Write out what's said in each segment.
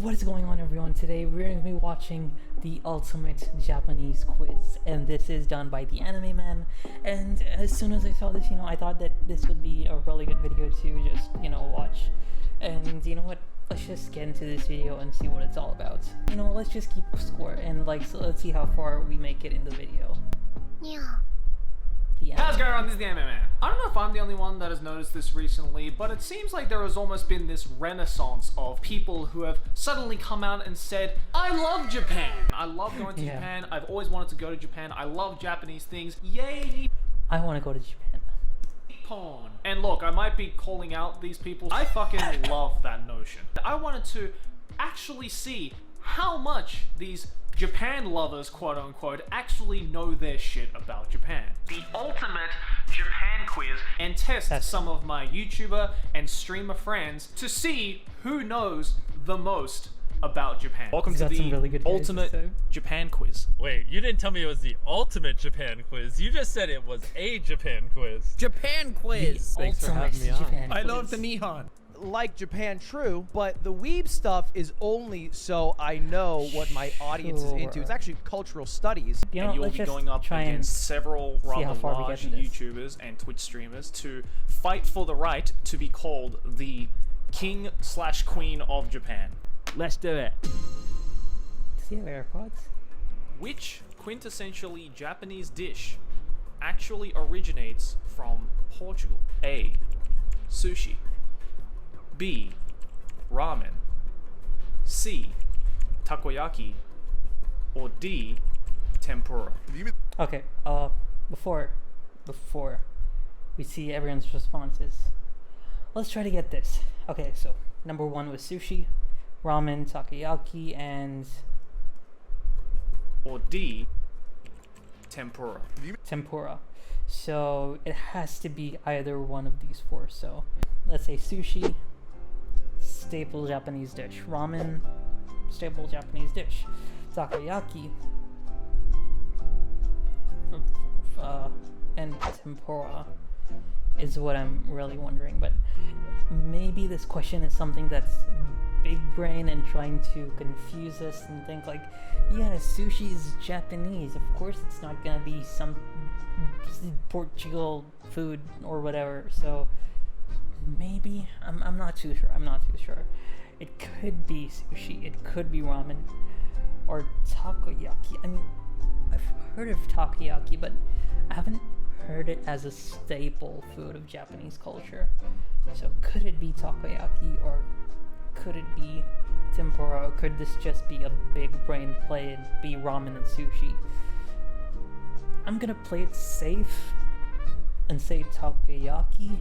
What is going on, everyone? Today we're going to be watching the ultimate Japanese quiz, and this is done by the Anime Man. And as soon as I saw this, I thought that this would be a really good video to just, watch. And you know what? Let's just get into this video and see what it's all about. Let's just keep score and let's see how far we make it in the video. Yeah. How's going on? This is the Anime Man. I don't know if I'm the only one that has noticed this recently, but it seems like there has almost been this renaissance of people who have suddenly come out and said, I love Japan. I love going to Japan. I've always wanted to go to Japan. I love Japanese things. Yay! I want to go to Japan. Nippon. And look, I might be calling out these people. I fucking love that notion. I wanted to actually see how much these Japan lovers, quote unquote, actually know their shit about Japan. The ultimate Japan quiz, and test some of my YouTuber and streamer friends to see who knows the most about Japan. Welcome to the really ultimate Japan quiz. Wait, you didn't tell me it was the ultimate Japan quiz. You just said it was a Japan quiz. Japan quiz. Thanks for having me on. I love the Nihon. Like Japan, true, but the weeb stuff is only so I know what my audience is into. It's actually cultural studies. And you'll be going up against several rather large YouTubers and Twitch streamers to fight for the right to be called the King/Queen of Japan. Let's do it. Does he have AirPods? Which quintessentially Japanese dish actually originates from Portugal? A. Sushi. B. Ramen. C. Takoyaki. Or D. Tempura. Okay, before we see everyone's responses, let's try to get this. Okay, so number 1 was sushi, ramen, takoyaki, and... Or D. Tempura. Tempura. So it has to be either one of these 4. So let's say sushi, staple Japanese dish. Ramen, staple Japanese dish. Takoyaki, and tempura is what I'm really wondering. But maybe this question is something that's big brain and trying to confuse us and think like, yeah, sushi is Japanese. Of course it's not gonna be some Portugal food or whatever. So maybe I'm not too sure. It could be sushi, it could be ramen, or takoyaki. I mean, I've heard of takoyaki, but I haven't heard it as a staple food of Japanese culture. So could it be takoyaki, or could it be tempura, or could this just be a big brain play and be ramen and sushi? I'm gonna play it safe and say takoyaki.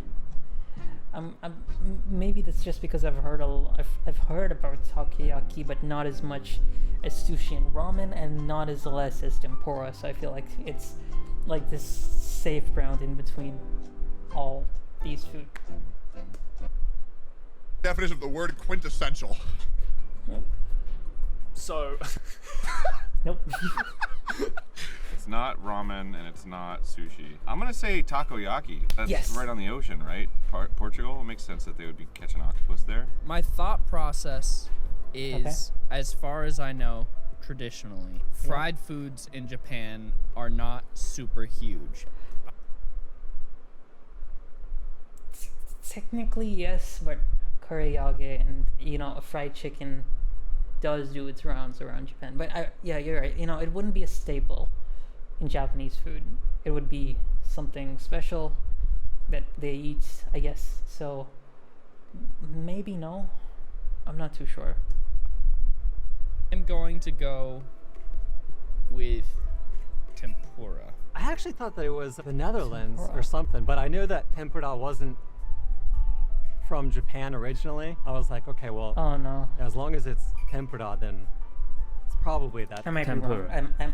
Maybe that's just because I've heard about takoyaki, but not as much as sushi and ramen, and not as less as tempura. So I feel like it's like this safe ground in between all these food. Definition of the word quintessential. Nope. So nope. It's not ramen and it's not sushi. I'm gonna say takoyaki. That's right on the ocean, right? Portugal. It makes sense that they would be catching octopus there. My thought process is, as far as I know, traditionally, fried foods in Japan are not super huge. Technically, yes, but kuriyage and a fried chicken does do its rounds around Japan. But yeah, you're right. It wouldn't be a staple in Japanese food. It would be something special that they eat, I guess. So maybe no. I'm not too sure. I'm going to go with tempura. I actually thought that it was the Netherlands or something, but I knew that tempura wasn't from Japan originally. I was like, okay, well, oh no, as long as it's tempura, then it's probably that. I might tempura. be wrong.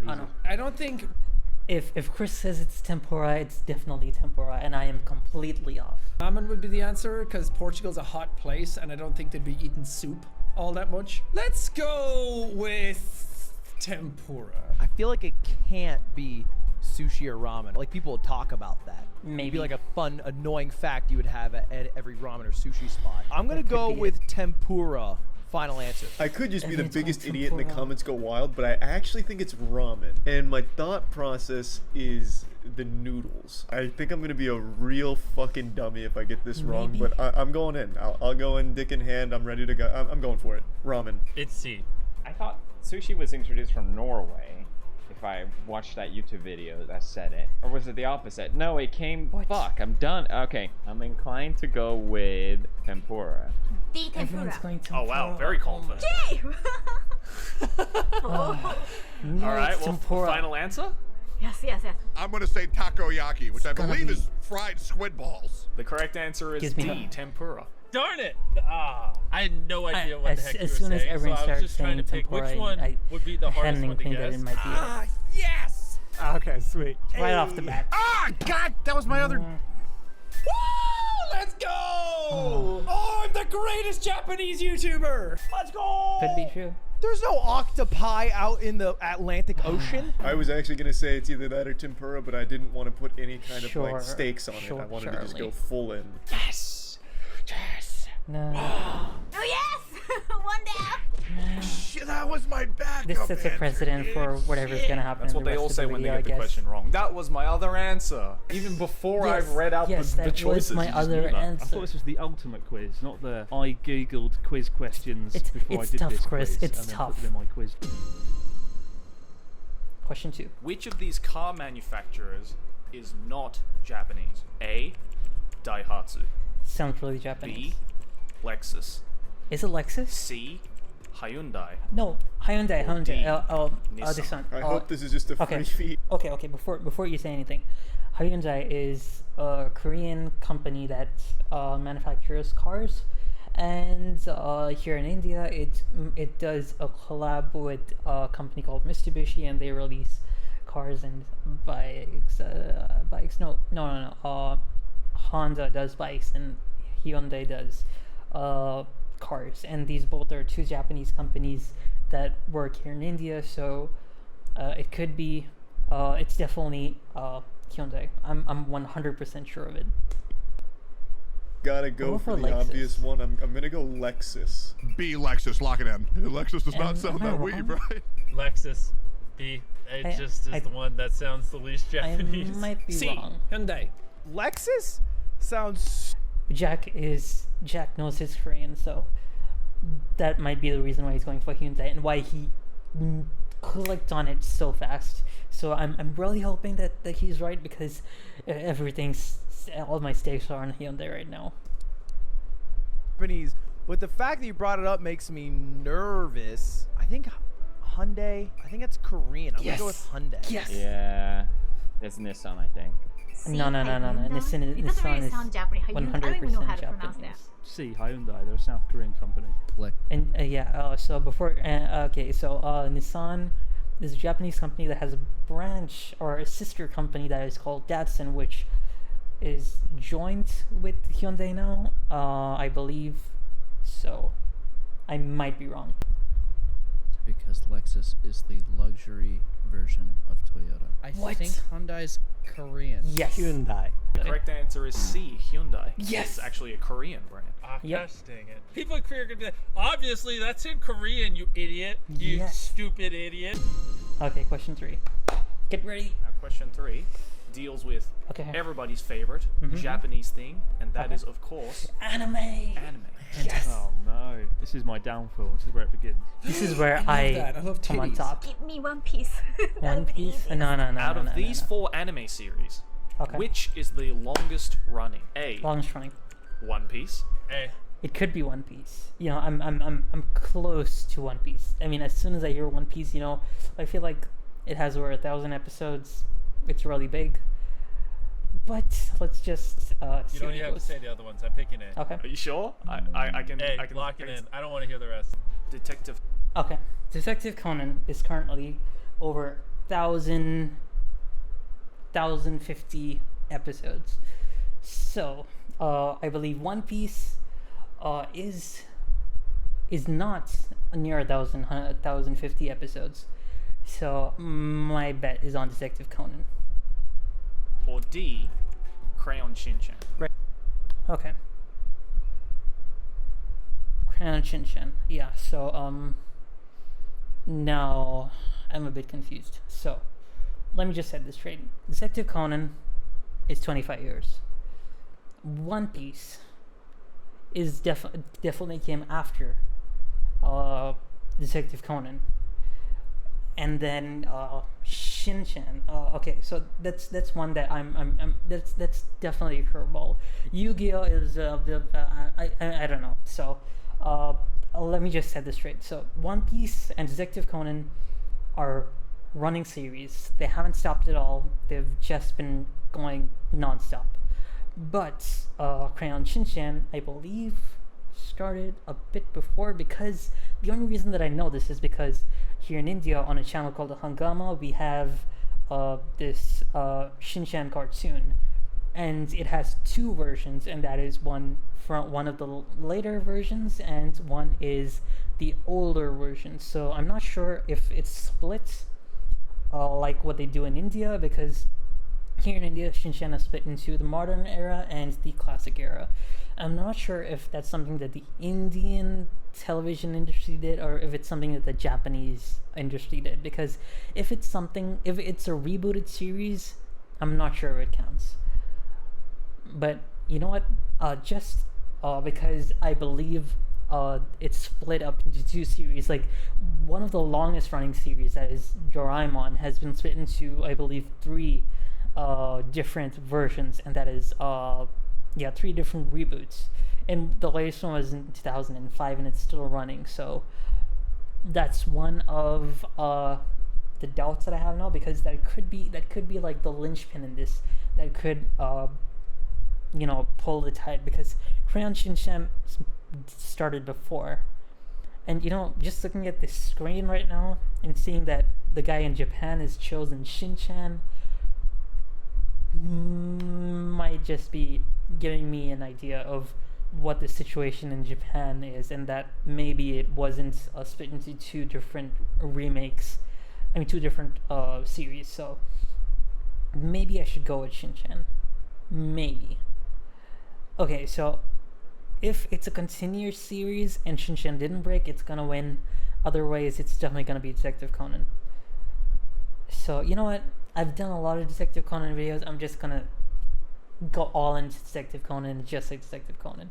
Oh no. I don't think if Chris says it's tempura, it's definitely tempura, and I am completely off. Ramen would be the answer because Portugal's a hot place, and I don't think they'd be eating soup all that much. Let's go with tempura. I feel like it can't be sushi or ramen. Like, people would talk about that. Maybe. It'd be like a fun, annoying fact you would have at every ramen or sushi spot. I'm gonna go with tempura Final answer. I could just be the Everyone's biggest going idiot and the tempura. comments go wild, but I actually think it's ramen. And my thought process is the noodles. I think I'm gonna be a real fucking dummy if I get this wrong, Maybe. but I'm going in. I'll go in dick in hand. I'm ready to go. I'm going for it. Ramen. It's C. I thought sushi was introduced from Norway. If I watched that YouTube video that said it, or was it the opposite? No, it came. What? Fuck, I'm done. Okay, I'm inclined to go with tempura. D Everyone's tempura. going to. Oh wow, very confident. J! All right, well, final answer. Yes. I'm gonna say takoyaki, which I gonna believe be- is fried squid balls. The correct answer is Gives me D, hope. tempura. Darn it! I had no idea what the heck you were as soon as saying, everyone so I was started just trying to saying pick which tempura, one I would be the had hardest an one to inkling that guess. it might be it. Yes! Okay, sweet. Right off the bat. Ah, God, that was my other. Woo! Let's go! Oh, I'm the greatest Japanese YouTuber. Let's go! Could be true. There's no octopi out in the Atlantic Ocean. I was actually gonna say it's either that or tempura, but I didn't want to put any kind of Sure, like stakes on it. sure, I wanted to just Charlie. go full in. Yes! Yes! No. Oh yes! One down. Shit, that was my backup. This sets a answer. precedent for whatever's gonna happen. That's in what the they rest all of say the when they video, get the I guess. question wrong. That was my other answer. Even before I've read out yes, the that choices. was my you just other knew that. I answer. thought this was the ultimate quiz, not the I googled quiz questions before it's I did tough, this Chris, quiz it's and then tough. put them in my quiz. Question 2. Which of these car manufacturers is not Japanese? A. Daihatsu. Sounds really Japanese. B. Lexus. Is it Lexus? C. Hyundai. No, Hyundai. D. This Nissan. one. I hope this is just a okay. free feed. Okay. Before you say anything, Hyundai is a Korean company that manufactures cars, and here in India, it does a collab with a company called Mitsubishi, and they release cars and bikes. No. Honda does bikes, and Hyundai does cars, and these both are two Japanese companies that work here in India. So it could be. It's definitely Hyundai. I'm 100% sure of it. Gotta go for the Lexus. obvious one. I'm gonna go Lexus. B, Lexus, lock it in. Lexus does not sound am I that wrong? weeb, right? Lexus. B. It I- just is I- the one that sounds the least Japanese. I might be C. wrong. Hyundai. Lexus sounds. Jack knows his Korean, so that might be the reason why he's going for Hyundai and why he clicked on it so fast. So I'm really hoping that he's right, because all my stakes are on Hyundai right now. Japanese, but the fact that you brought it up makes me nervous. I think Hyundai. I think it's Korean. I'm gonna go with Hyundai. Yes. Yeah, it's Nissan, I think. No. Nissan It doesn't really is sound Japanese. I don't even know how to pronounce that. C. Hyundai. They're a South Korean company. And so before, Nissan is a Japanese company that has a branch or a sister company that is called Datsun, which is joint with Hyundai now, I believe. So I might be wrong. Because Lexus is the luxury version of Toyota. I What? think Hyundai's Korean. Yes. Hyundai. The correct answer is C. Hyundai. Yes. It's actually a Korean brand. Yep. Gosh dang it. People in Korea are gonna be like, obviously that's in Korean, you idiot. You Yes. stupid idiot. Okay, question 3. Get ready. Now, question 3 deals with Okay. everybody's favorite Japanese thing, and that is, of course, Anime. anime. Yes. Oh no. This is my downfall. This is where it begins. This is where I love that. I love come on titties. top. Give me One Piece. One Piece? No. Out of no, these no. 4 anime series, Okay. which is the longest running? A. Longest running. One Piece. Hey, It could be One Piece. You know, I'm close to One Piece. I mean, as soon as I hear One Piece, you know, I feel like it has over 1,000 episodes. It's really big. But let's just see you don't how even it have to goes. say the other ones. I'm picking it. Okay. Are you sure? I can. Hey, I can lock it in. I don't want to hear the rest. Detective. Okay. Detective Conan is currently over 1,050 episodes. So, I believe One Piece is not near 1,050 episodes. So, my bet is on Detective Conan. Or D. Crayon Shin-chan. Okay. Crayon Shinchan. Yeah. So now I'm a bit confused. So let me just set this straight. Detective Conan is 25 years. One Piece is definitely came after Detective Conan, and then Shinchan. Okay, so that's one that I'm that's definitely a curveball. Yu-Gi-Oh is I don't know. So let me just set this straight. So One Piece and Detective Conan are running series. They haven't stopped at all. They've just been going non-stop. But Crayon Shinchan, I believe, started a bit before, because the only reason that I know this is because here in India, on a channel called Hangama, we have this Shinchan cartoon, and it has two versions, and that is one from one of the later versions, and one is the older version. So I'm not sure if it's split like what they do in India, because here in India, Shinchan is split into the modern era and the classic era. I'm not sure if that's something that the Indian television industry did, or if it's something that the Japanese industry did. Because if it's a rebooted series, I'm not sure if it counts. But you know what? Just because I believe it's split up into two series. Like, one of the longest running series, that is Doraemon, has been split into, I believe, three different versions, and that is three different reboots, and the latest one was in 2005, and it's still running. So that's one of the doubts that I have now, because that could be like the linchpin in this, that could pull the tide, because Crayon Shinchan started before. And just looking at this screen right now and seeing that the guy in Japan has chosen Shinchan might just be giving me an idea of what the situation in Japan is, and that maybe it wasn't split into two different series. So maybe I should go with Shinchan. Maybe. Okay, so if it's a continuous series and Shinchan didn't break, it's gonna win. Otherwise, it's definitely gonna be Detective Conan. So you know what? I've done a lot of Detective Conan videos. I'm just gonna go all into Detective Conan, just like Detective Conan.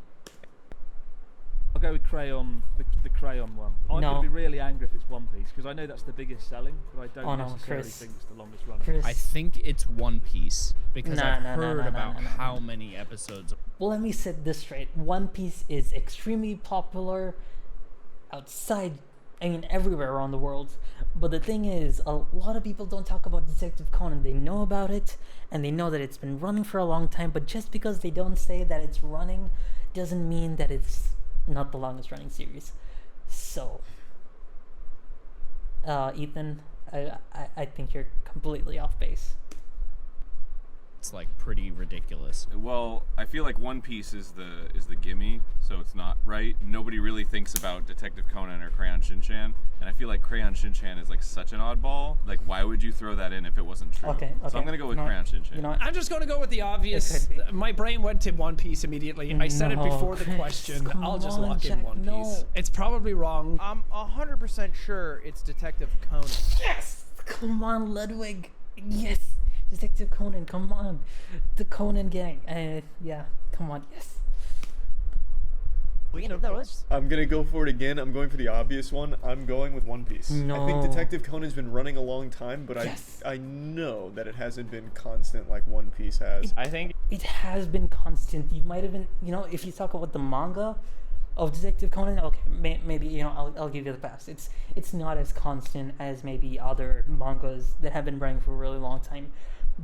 I'll go with Crayon, the Crayon one. I could be really angry if it's One Piece, because I know that's the biggest selling, but I don't necessarily think it's the longest running. I think it's One Piece, because I've heard about how many episodes. Well, let me set this straight. One Piece is extremely popular outside, everywhere around the world. But the thing is, a lot of people don't talk about Detective Conan. They know about it, and they know that it's been running for a long time, but just because they don't say that it's running doesn't mean that it's not the longest running series. So, Ethan, I think you're completely off base. It's like pretty ridiculous. Well, I feel like One Piece is the gimme, so it's not right. Nobody really thinks about Detective Conan or Crayon Shinchan, and I feel like Crayon Shinchan is like such an oddball. Like, why would you throw that in if it wasn't true? Okay. So I'm gonna go with Crayon Shinchan. I'm just gonna go with the obvious. My brain went to One Piece immediately. I said it before the question. I'll just lock in One Piece. It's probably wrong. I'm 100% sure it's Detective Conan. Yes! Come on, Ludwig. Yes! Detective Conan, come on. The Conan gang. Yeah, come on, yes. I'm gonna go for it again. I'm going for the obvious one. I'm going with One Piece. No. I think Detective Conan's been running a long time, but I know that it hasn't been constant like One Piece has. I think it has been constant. You might have been, if you talk about the manga of Detective Conan, okay, maybe I'll give you the pass. It's not as constant as maybe other mangas that have been running for a really long time.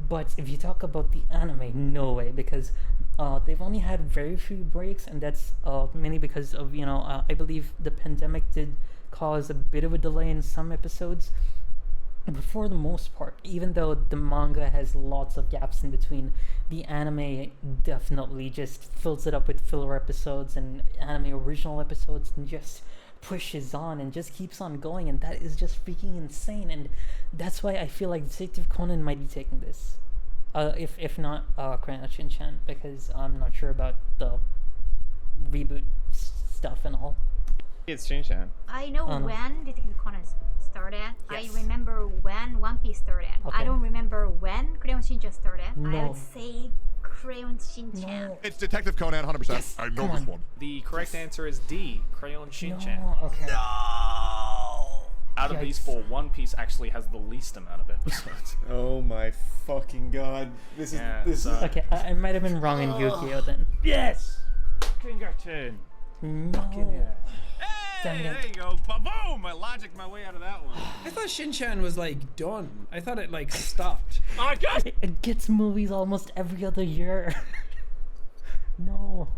But if you talk about the anime, no way, because they've only had very few breaks, and that's mainly because of I believe the pandemic did cause a bit of a delay in some episodes. But for the most part, even though the manga has lots of gaps in between, the anime definitely just fills it up with filler episodes and anime original episodes, and just pushes on and just keeps on going, and that is just freaking insane. And that's why I feel like Detective Conan might be taking this, if not Crayon Shinchan, because I'm not sure about the reboot stuff and all. It's Shinchan. I know Oh, no. when Detective Conan started. Yes. I remember when One Piece started. Okay. I don't remember when Crayon Shinchan started. I No. would say Crayon Shinchan. No. It's Detective Conan, 100%. Yes, I know come this on. one. The correct answer is D, Crayon Shinchan. No, okay. Out of these Yikes. four, One Piece actually has the least amount of episodes. Oh my fucking god. This is Yeah, this so- is Okay, I might have been wrong in Yu-Gi-Oh then. Yes! Pinkerton. No. Damn Hey, it. there you go. Boom! I logic my way out of that one. I thought Shinchan was like done. I thought it like stopped. Oh, God! It gets movies almost every other year. No.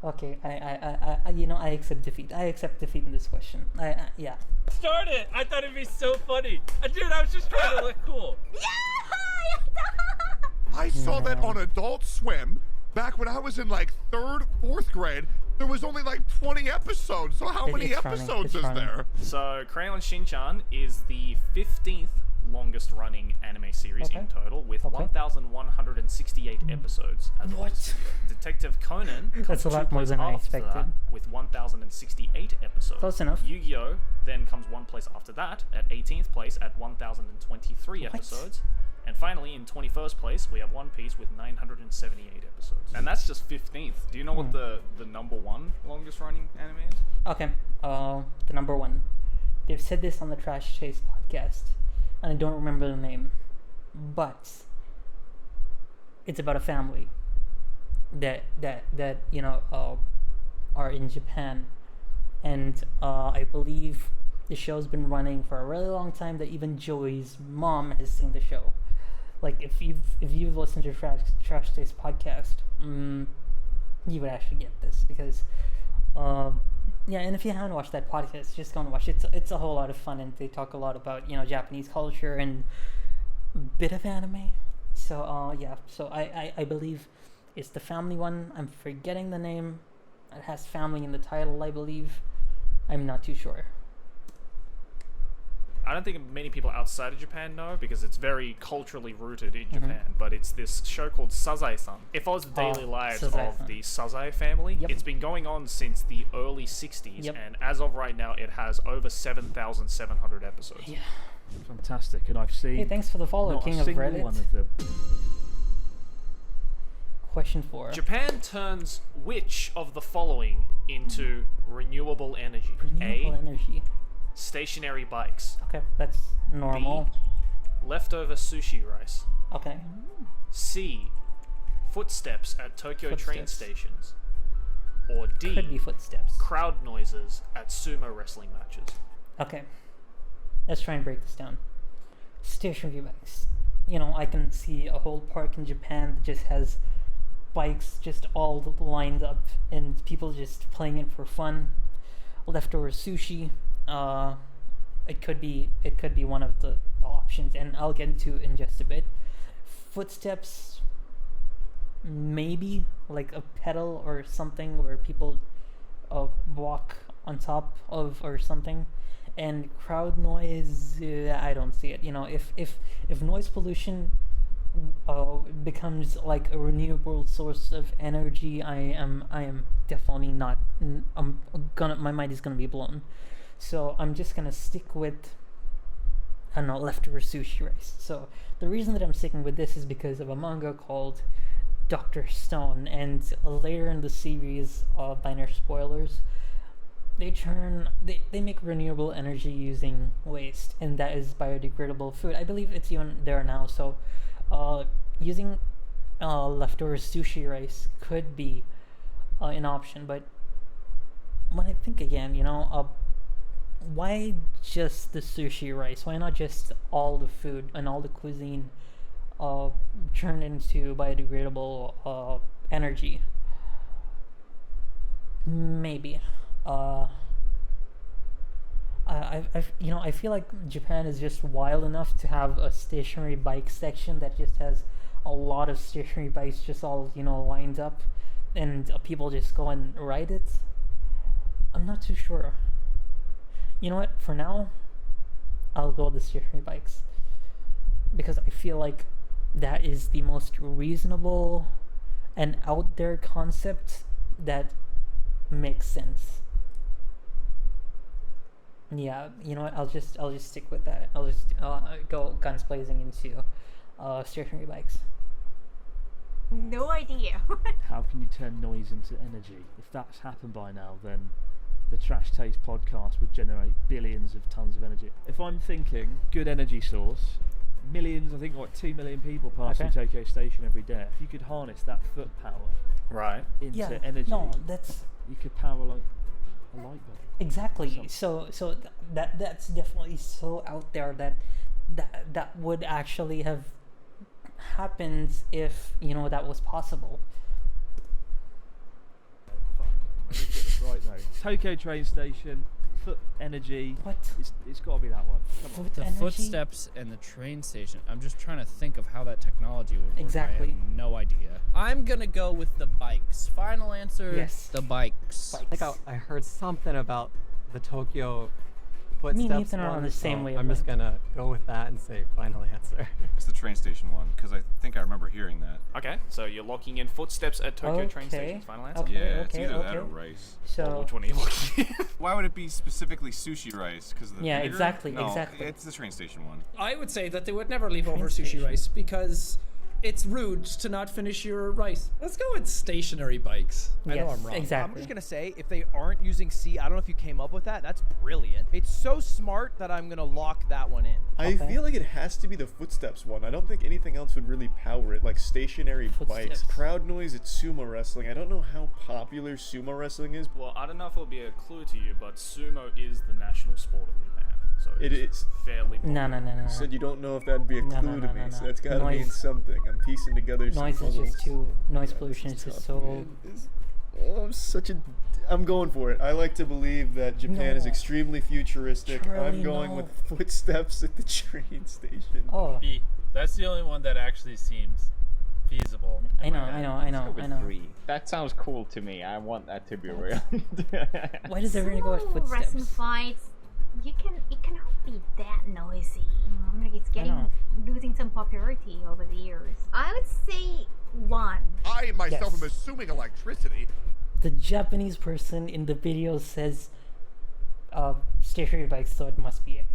Okay, I I accept defeat. I accept defeat in this question. Yeah. Start it! I thought it'd be so funny. Dude, I was just trying to look cool. I saw that on Adult Swim back when I was in like 3rd, 4th grade. There was only like 20 episodes. So how many It's running, episodes it's is running. there? So, Crayon Shinchan is the 15th longest running anime series in total, with 1,168 episodes. As of this year. Detective Conan comes That's a lot two more places than I after expected. that, with 1,068 episodes. Close enough. Yu-Gi-Oh! Then comes one place after that, at 18th place at 1,023 episodes. And finally, in 21st place, we have One Piece with 978 episodes. And that's just 15th. Do you know what the number one longest running anime is? Okay. The number one. They've said this on the Trash Chase podcast, and I don't remember the name, but it's about a family that are in Japan, and I believe the show's been running for a really long time. That even Joey's mom has seen the show. Like if you've listened to Trash Chase podcast, you would actually get this because. Yeah, and if you haven't watched that podcast, just go and watch it. It's a whole lot of fun, and they talk a lot about Japanese culture and a bit of anime. So yeah, so I believe it's the family one. I'm forgetting the name. It has family in the title, I believe. I'm not too sure. I don't think many people outside of Japan know because it's very culturally rooted in Japan, but it's this show called Sazae-san. It follows the daily lives of Sazae-san. the Sazae family. Yep. It's been going on since the early 60s, Yep. and as of right now, it has over 7,700 episodes. Yeah. Fantastic, and I've seen. Hey, thanks for the follow, not King a of single Reddit. one of them. Question 4. Japan turns which of the following into renewable energy? Renewable A. energy. Stationary bikes. Okay, that's normal. B. Leftover sushi rice. Okay. C. Footsteps at Tokyo train Footsteps. stations. Or D. Could be footsteps. Crowd noises at sumo wrestling matches. Okay. Let's try and break this down. Stationary bikes. I can see a whole park in Japan that just has bikes just all lined up and people just playing it for fun. Leftover sushi. It could be one of the options, and I'll get into in just a bit. Footsteps, maybe like a pedal or something where people walk on top of or something. And crowd noise, I don't see it. If noise pollution becomes like a renewable source of energy, I am definitely not. My mind is gonna be blown. So I'm just gonna stick with, I don't know, leftover sushi rice. So the reason that I'm sticking with this is because of a manga called Dr. Stone, and later in the series, minor spoilers, they make renewable energy using waste, and that is biodegradable food. I believe it's even there now. So using leftover sushi rice could be an option, but when I think again, why just the sushi rice? Why not just all the food and all the cuisine turned into biodegradable energy? Maybe. I feel like Japan is just wild enough to have a stationary bike section that just has a lot of stationary bikes just all lined up, and people just go and ride it. I'm not too sure. You know what? For now, I'll go with the stationary bikes because I feel like that is the most reasonable and out there concept that makes sense. Yeah, you know what? I'll just stick with that. I'll just go guns blazing into stationary bikes. No idea. How can you turn noise into energy? If that's happened by now, then the Trash Taste podcast would generate billions of tons of energy. If I'm thinking good energy source, millions, I think what 2 million people pass through Tokyo Station every day. If you could harness that foot power into energy, you could power like a light bulb. Exactly. So that's definitely so out there that would actually have happened if that was possible. Fuck, I didn't get this right though. Tokyo train station, foot energy. What? It's got to be that one. Come on. The footsteps and the train station. I'm just trying to think of how that technology would work. Exactly. I have no idea. I'm gonna go with the bikes. Final answer. Yes. The bikes. I think I heard something about the Tokyo footsteps. Me and Nathan are on the same wavelength. I'm just gonna go with that and say final answer. It's the train station one, because I think I remember hearing that. Okay, so you're locking in footsteps at Tokyo train station's final answer? Okay, Yeah, it's okay, either okay. that or rice. So Well, which one are you looking at? Why would it be specifically sushi rice? Because of the vinegar? exactly, No, exactly. it's the train station one. I would say that they would never leave over Train sushi station. rice because it's rude to not finish your rice. Let's go with stationary bikes. I know Yes, I'm wrong. exactly. I'm just gonna say, if they aren't using C, I don't know if you came up with that. That's brilliant. It's so smart that I'm gonna lock that one in. I feel like it has to be the footsteps one. I don't think anything else would really power it, like stationary bikes. Footsteps. Crowd noise at sumo wrestling. I don't know how popular sumo wrestling is. Well, I don't know if it'll be a clue to you, but sumo is the national sport of Japan. So It is. fairly popular. No. You said you don't know if that'd be a No, clue no, to no, me, so no. that's gotta mean Noise. something. I'm piecing together some Noise is puzzles. just too. Noise pollution is just so. I'm going for it. I like to believe that Japan is No. extremely futuristic. I'm Charlie, going no. with footsteps at the train station. Oh, B. That's the only one that actually seems feasible. I know. That sounds cool to me. I want that to be real. Why does everyone go with Sumo wrestling footsteps? fights, it cannot be that noisy. It's know. losing some popularity over the years. I would say 1. I myself Yes. am assuming electricity. The Japanese person in the video says stationary bikes, so it must be it.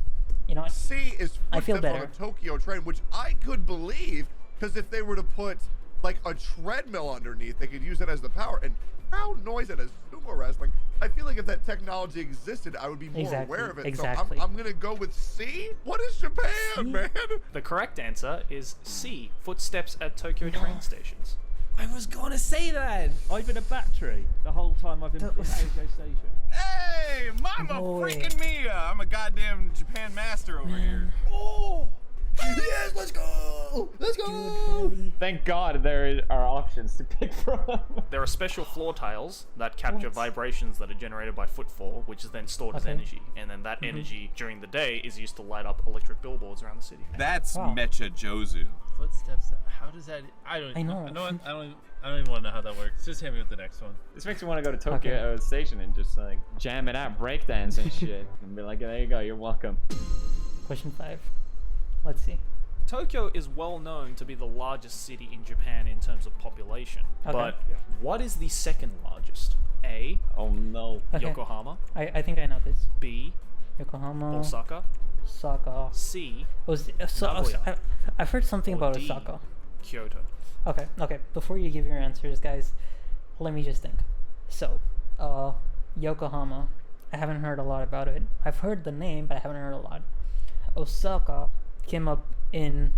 You know what? C is I feel footsteps on better. a Tokyo train, which I could believe, because if they were to put like a treadmill underneath, they could use it as the power. And crowd noise at a sumo wrestling, I feel like if that technology existed, I would be more Exactly, aware of it. exactly. So I'm gonna go with C. What is Japan, C? man? The correct answer is C, footsteps at Tokyo train stations. I was gonna say that. I've been a battery the whole time I've been in Tokyo Station. Hey, mama Boy. freaking Mia! I'm a goddamn Japan master over here. Oh! Yes, let's go! Let's go! Really? Thank God there are options to pick from. There are special floor tiles that capture What? vibrations that are generated by footfall, which is then stored as Okay. energy, and then that energy during the day is used to light up electric billboards around the city. That's Wow. Mecha Jozu. Footsteps. How does that? I don't know. I don't even want to know how that works. Just hit me with the next one. This makes me want to go to Tokyo Station and just like jam it out, breakdance and shit, and be like, there you go, you're welcome. Question 5. Let's see. Tokyo is well known to be the largest city in Japan in terms of population, Okay. but what is the second largest? A. Oh no. Okay. Yokohama. I think I know this. B. Yokohama. Osaka. Osaka. C. Nagoya. I've heard something Or about D. Osaka. Kyoto. Okay. Before you give your answers, guys, let me just think. So, Yokohama. I haven't heard a lot about it. I've heard the name, but I haven't heard a lot. Osaka came up in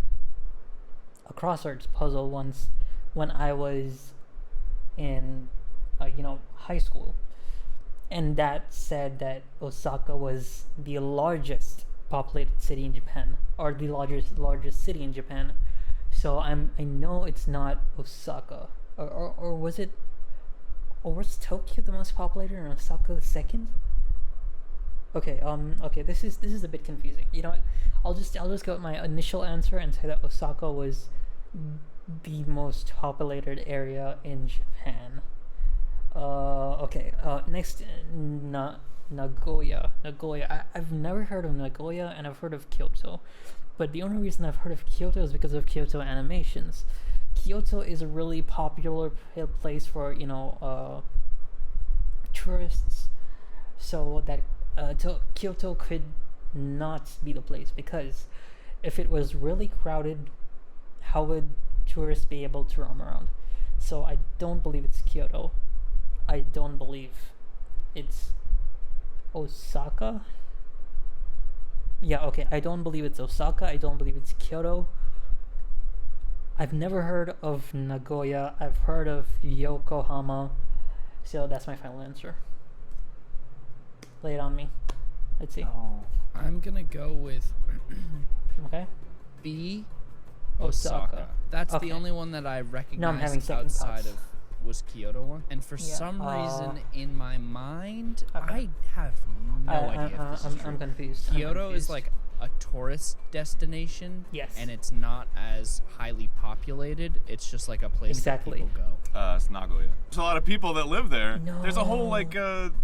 a crosswords puzzle once when I was in, high school. And that said that Osaka was the largest populated city in Japan, or the largest city in Japan. So I know it's not Osaka, or was it, or was Tokyo the most populated and Osaka the second? Okay, this is a bit confusing. You know what? I'll just go with my initial answer and say that Osaka was the most populated area in Japan. Next, Nagoya. I've never heard of Nagoya, and I've heard of Kyoto. But the only reason I've heard of Kyoto is because of Kyoto animations. Kyoto is a really popular place for, tourists. So that Kyoto could not be the place, because if it was really crowded, how would tourists be able to roam around? So I don't believe it's Kyoto. I don't believe it's Osaka. Yeah, okay. I don't believe it's Osaka. I don't believe it's Kyoto. I've never heard of Nagoya. I've heard of Yokohama. So that's my final answer. Lay it on me. Let's see. I'm gonna go with Okay. B. Osaka. Osaka. That's Okay. the only one that I having recognized second outside thoughts. of was Kyoto one. And for Yeah. some reason in my mind, Okay. I have no idea if this is true. I'm confused. Kyoto is confused. like a tourist destination. Yes. And it's not as highly populated. It's just like a place Exactly. that people go. It's Nagoya. There's a lot of people that live there. No. There's a whole like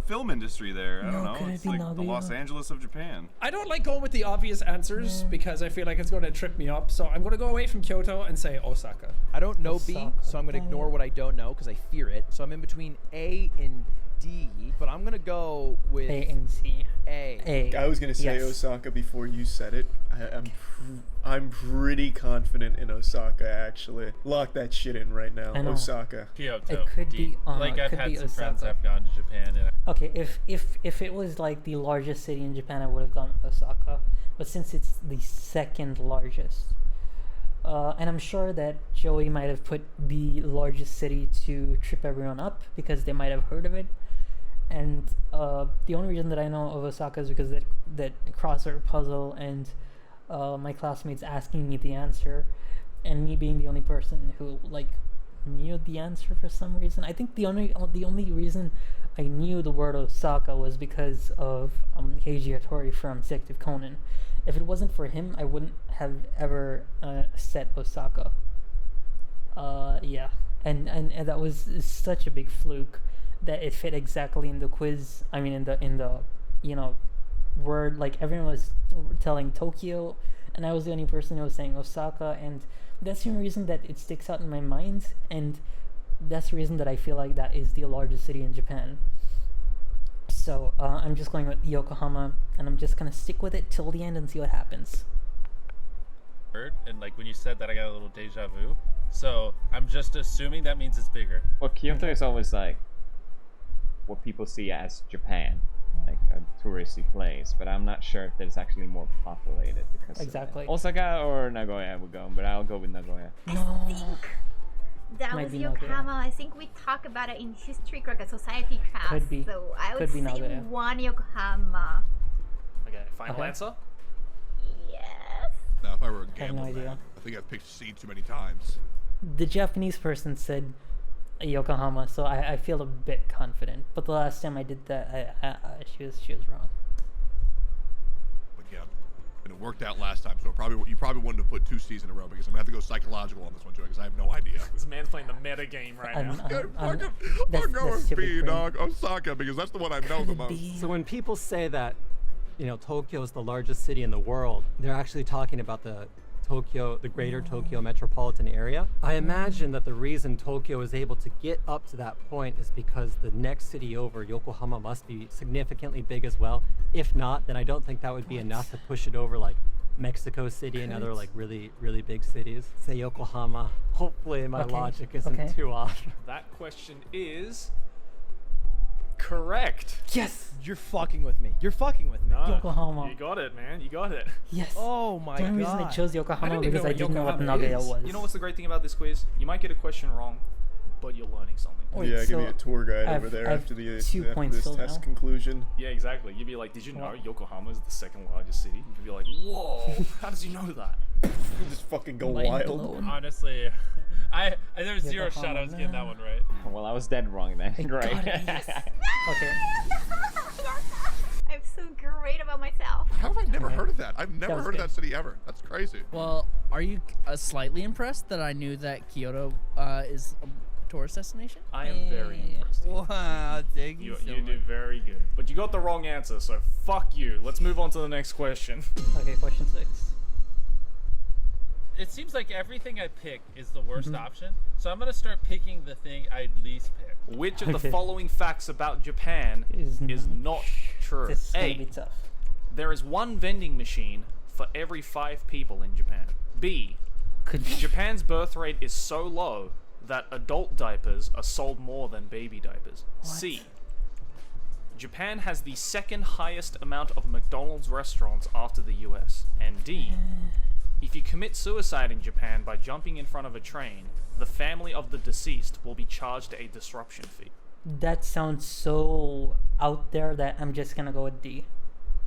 film industry there. I don't No, know. could it It's be like the Nagoya? Los Angeles of Japan. I don't like going with the obvious answers because I feel like it's going to trip me up. So I'm going to go away from Kyoto and say Osaka. I don't know B, Osaka, so I'm gonna dang ignore it. what I don't know because I fear it. So I'm in between A and D, but I'm gonna go with A and C. A. I was gonna say Yes. Osaka before you said it. I'm pretty confident in Osaka actually. Lock that shit in right now. I know. Osaka. Kyoto. It could be, like I've could had be some friends Osaka. that have gone to Japan, and Okay, if it was like the largest city in Japan, I would have gone with Osaka. But since it's the second largest, and I'm sure that Joey might have put the largest city to trip everyone up because they might have heard of it. And the only reason that I know of Osaka is because that crossword puzzle and my classmates asking me the answer, and me being the only person who like knew the answer for some reason. I think the only reason I knew the word Osaka was because of Heiji Hattori from Detective Conan. If it wasn't for him, I wouldn't have ever said Osaka. Yeah, and that was such a big fluke that it fit exactly in the quiz. I mean, in the word, like everyone was telling Tokyo, and I was the only person who was saying Osaka, and that's the only reason that it sticks out in my mind, and that's the reason that I feel like that is the largest city in Japan. So I'm just going with Yokohama, and I'm just gonna stick with it till the end and see what happens. and like when you said that, I got a little deja vu. So I'm just assuming that means it's bigger. Well, Kyoto is always like what people see as Japan, like a touristy place, but I'm not sure if it's actually more populated because Exactly. Osaka or Nagoya I would go, but I'll go with Nagoya. I think that Might was be Nagoya. Yokohama. I think we talked about it in history like a society class. Could be. So I would Could be say Nagoya. one Yokohama. Okay, final Okay. answer? Yes. Now, if I were a I have no gambling idea. man, I think I've picked C too many times. The Japanese person said Yokohama, so I feel a bit confident. But the last time I did that, she was wrong. But yeah, and it worked out last time, so you probably wouldn't have put 2 C's in a row because I'm gonna have to go psychological on this one too, because I have no idea. This man's playing the meta game right I'm- now. I'm- I'll go that's with stupid B, brain. dog. Osaka, because that's the one I know the most. So when people say that, Tokyo is the largest city in the world, they're actually talking about the greater Tokyo metropolitan area. I imagine that the reason Tokyo is able to get up to that point is because the next city over, Yokohama, must be significantly big as well. If not, then I don't think that would be enough to push it over like Mexico City and other like really, really big cities. Say Yokohama. Hopefully my Okay, logic isn't okay. too off. That question is correct. Yes! You're fucking with me. You're fucking with me. No, Yokohama. You got it, man. You got it. Yes. Oh my The only reason I god. chose Yokohama don't even because know I what didn't know what Yokohama Nagoya is. was. You know what's the great thing about this quiz? You might get a question wrong, but you're learning something. Wait, yeah, give me so a tour guide I've- over there I've after the 2 after points this still test now. conclusion. Yeah, exactly. You'd be like, did you know Yokohama is the second largest city? You'd be like, whoa, how does you know that? You just fucking go Mind wild. blown. Honestly, there's zero Yokohama, shot I was getting that man. one right. Well, I was dead wrong then. I Great. got it, yes. Okay. I'm so great about myself. How have I never heard of that? I've never was heard of good. that city ever. That's crazy. Well, are you slightly impressed that I knew that Kyoto is a tourist destination? I am very impressed. Wow, thank you, You so did much. very good. But you got the wrong answer, so fuck you. Let's move on to the next question. Okay, question 6. it seems like everything I pick is the worst option. So I'm gonna start picking the thing I'd least pick. Which of the following facts about Japan is not true? This is gonna A. be tough. There is one vending machine for every 5 people in Japan. B. Japan's birth rate is so low that adult diapers are sold more than baby diapers. C. Japan has the second highest amount of McDonald's restaurants after the US. And D. If you commit suicide in Japan by jumping in front of a train, the family of the deceased will be charged a disruption fee. That sounds so out there that I'm just gonna go with D.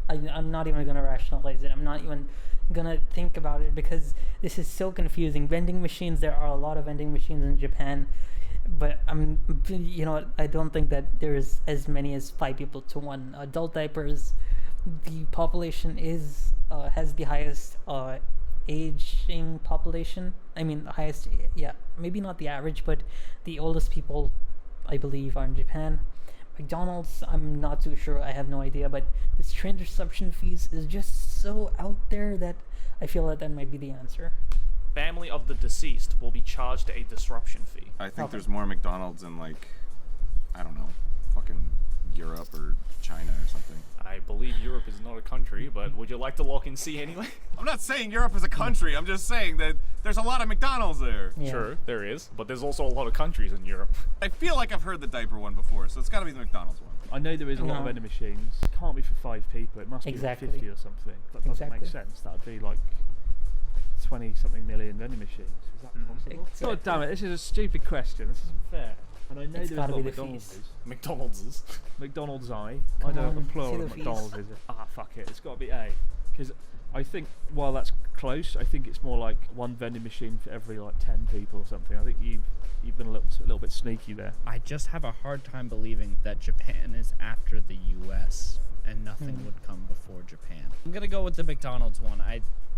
I'm not even gonna rationalize it. I'm not even gonna think about it because this is so confusing. Vending machines, there are a lot of vending machines in Japan, but you know what, I don't think that there's as many as 5 people to 1. Adult diapers, the population is has the highest aging population. I mean, the highest, yeah, maybe not the average, but the oldest people, I believe, are in Japan. McDonald's, I'm not too sure. I have no idea, but this train disruption fees is just so out there that I feel that might be the answer. Family of the deceased will be charged a disruption fee. I think there's more McDonald's in, like, I don't know, fucking Europe or China or something. I believe Europe is not a country, but would you like to lock in C anyway? I'm not saying Europe is a country. I'm just saying that there's a lot of McDonald's there. Yeah. Sure, there is, but there's also a lot of countries in Europe. I feel like I've heard the diaper one before, so it's got to be the McDonald's one. I know there is a lot of No. vending machines. It can't be for 5 people. It must be Exactly. like 50 or something. That doesn't make Exactly. sense. That would be like 20-something million vending machines. Is that possible? Exactly. God damn it! This is a stupid question. This isn't fair. And I know It's there's gotta a lot be of the McDonald's. fees. McDonald's. McDonald's I Come don't on, know the plural say of the fees. McDonald's is it? Fuck it. It's got to be A. Because I think while that's close, I think it's more like one vending machine for every like 10 people or something. I think you've been a little bit sneaky there. I just have a hard time believing that Japan is after the U.S. and nothing would come before Japan. I'm gonna go with the McDonald's one.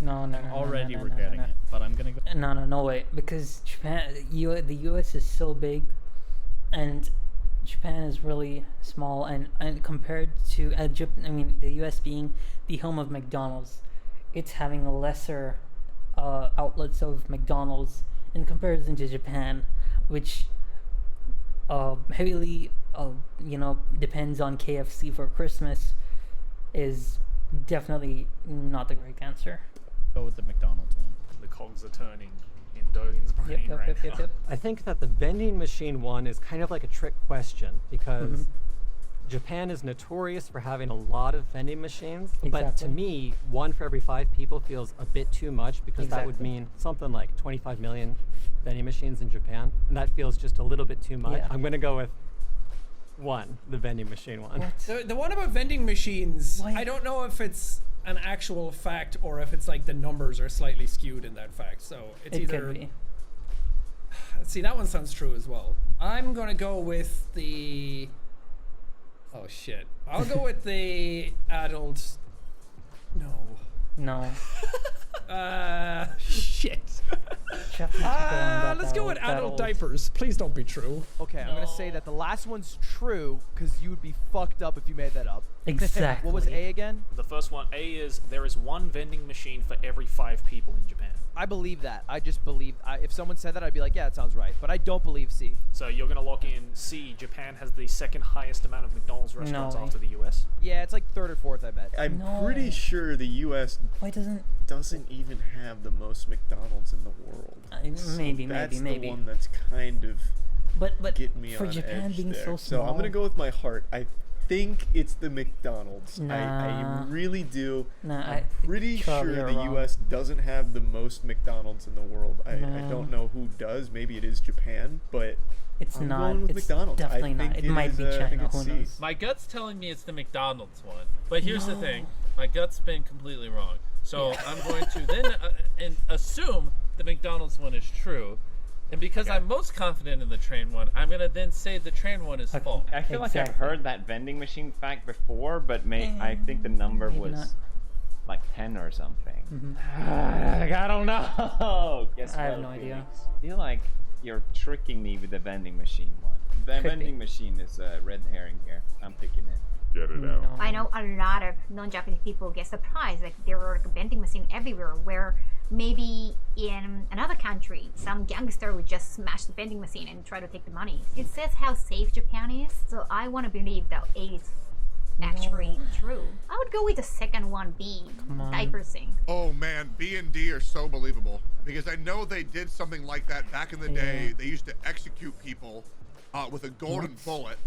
No, I'm already regretting it, but I'm gonna go. No way, because Japan, the U.S. is so big, and Japan is really small, and compared to the U.S. being the home of McDonald's, it's having lesser outlets of McDonald's in comparison to Japan, which heavily depends on KFC for Christmas, is definitely not the correct answer. Go with the McDonald's one. The cogs are turning in Dogen's brain now. I think that the vending machine one is kind of like a trick question because Japan is notorious for having a lot of vending machines, but to Exactly. me, 1 for every 5 people feels a bit too much because that would Exactly. mean something like 25 million vending machines in Japan, and that feels just a little bit too much. Yeah. I'm gonna go with 1, the vending machine one. The one about vending machines, I don't know if it's an actual fact or if it's like the numbers are slightly skewed in that fact. So it's It either. could be. See, that one sounds true as well. I'm gonna go with the. Oh shit! I'll go with the adult. No. Shit. Let's go with adult diapers. Please don't be true. Okay, I'm gonna say that the last one's true because you would be fucked up if you made that up. Exactly. What was A again? The first one, A, is there is one vending machine for every 5 people in Japan. I believe that. I just believe. If someone said that, I'd be like, yeah, that sounds right. But I don't believe C. So you're gonna lock in C. Japan has the second highest amount of McDonald's restaurants way. after the US. Yeah, it's like 3rd or 4th, I bet. I'm No. pretty sure the U.S. Why doesn't? doesn't even have the most McDonald's in the world. So Maybe. that's the one that's kind of But getting me for on Japan edge being there. so So I'm small- gonna go with my heart. I think it's the McDonald's. Nah. I really do. Nah, I'm pretty Charlie, sure you're the wrong. U.S. doesn't have the most McDonald's in the world. I No. don't know who does. Maybe it is Japan, but It's I'm not. going with It's McDonald's. definitely I not. think It might is, be I think China. it's Who C. knows? My gut's telling me it's the McDonald's one, but here's the thing: my gut's been completely wrong. So I'm going to then assume the McDonald's one is true, and because I'm most confident in the train one, I'm gonna then say the train one is false. I feel like I've heard that vending machine fact before, but I think the number maybe was not. like 10 or something. I don't know. Guess I have what, no idea. Felix? I feel like you're tricking me with the vending machine one. The Could vending be. machine is a red herring here. I'm picking it. Get it out. I know a lot of non-Japanese people get surprised. Like there are vending machines everywhere. Where maybe in another country, some gangster would just smash the vending machine and try to take the money. It says how safe Japan is, so I want to believe that A is actually true. I would go with the second one, B, diaper thing. Oh man, B and D are so believable because I know they did something like that back in the day. They used to execute people with a golden bullet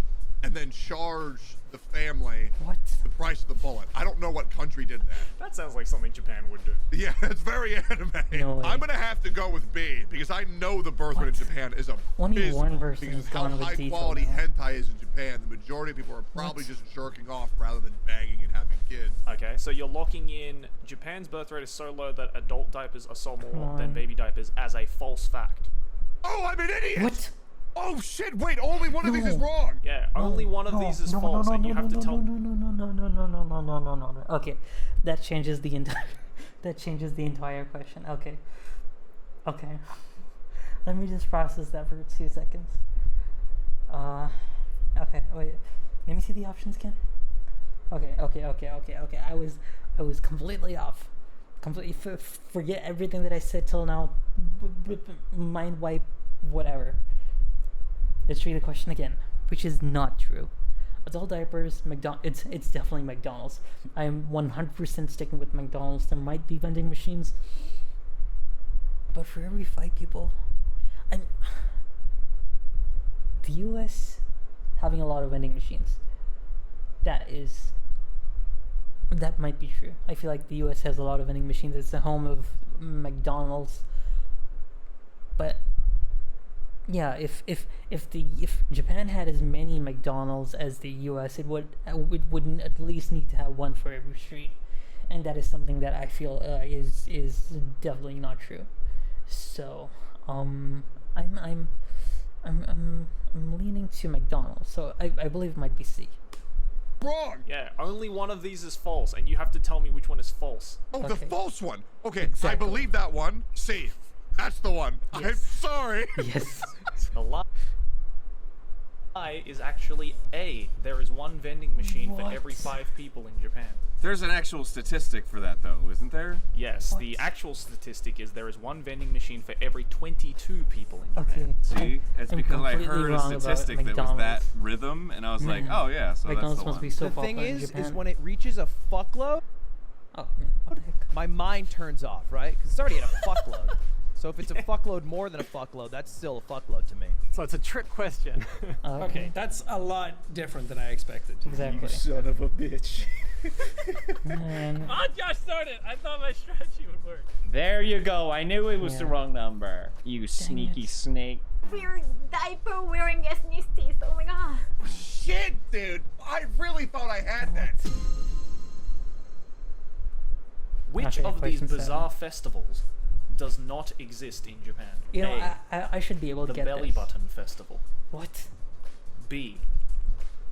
and then charge the family the price of the bullet. I don't know what country did that. That sounds like something Japan would do. Yeah, it's very anime. I'm gonna have to go with B because I know the birth rate in Japan is Only one person because is how going with high D quality till now. hentai is in Japan. The majority of people are probably just jerking off rather than banging and having kids. Okay, so you're locking in Japan's birth rate is so low that adult diapers are sold more than baby diapers as a false fact. Oh, I'm an idiot! What? Oh shit! Wait, only one of these is wrong. Yeah, only one of these is false, and you have to tell. No. Okay, that changes the entire. That changes the entire question. Okay. Let me just process that for 2 seconds. Okay. Wait. Let me see the options again. Okay. I was completely off. Completely forget everything that I said till now. Mind wipe. Whatever. Let's read the question again, which is not true. Adult diapers, it's definitely McDonald's. I am 100% sticking with McDonald's. There might be vending machines, but for every 5 people, the U.S. having a lot of vending machines. That might be true. I feel like the U.S. has a lot of vending machines. It's the home of McDonald's, but. Yeah, if Japan had as many McDonald's as the U.S., it wouldn't at least need to have one for every street, and that is something that I feel is definitely not true. So, I'm leaning to McDonald's. So I believe it might be C. Wrong. Yeah, only one of these is false, and you have to tell me which one is false. Oh, the false one. Okay, Exactly. I believe that one. C. That's the one. Yes. I'm sorry. Yes. The lie is actually A. There is one vending machine for every 5 people in Japan. There's an actual statistic for that, though, isn't there? Yes, the actual statistic is there is one vending machine for every 22 people in Japan. See, it's I'm because I completely heard a wrong about statistic that was that McDonald's. rhythm, and I was like, oh yeah, so McDonald's that's the must one. be so The popular thing in is Japan. when it reaches a fuckload, Oh man, what the heck? my mind turns off, right? Because it's already at a fuckload. So if it's a fuckload more than a fuckload, that's still a fuckload to me. So it's a trick question. Okay, that's a lot different than I expected. Exactly. Son of a bitch. Man. Oh, Josh started. I thought my strategy would work. There you go. I knew it was the Yeah. wrong number. You sneaky it. snake. Weird diaper wearing ethnicities. Oh my god. Shit, dude. I really thought I had that. Which Okay, of these question bizarre festivals does not exist in Japan? You know, A. I should be able to The get Belly this. Button Festival. What? B.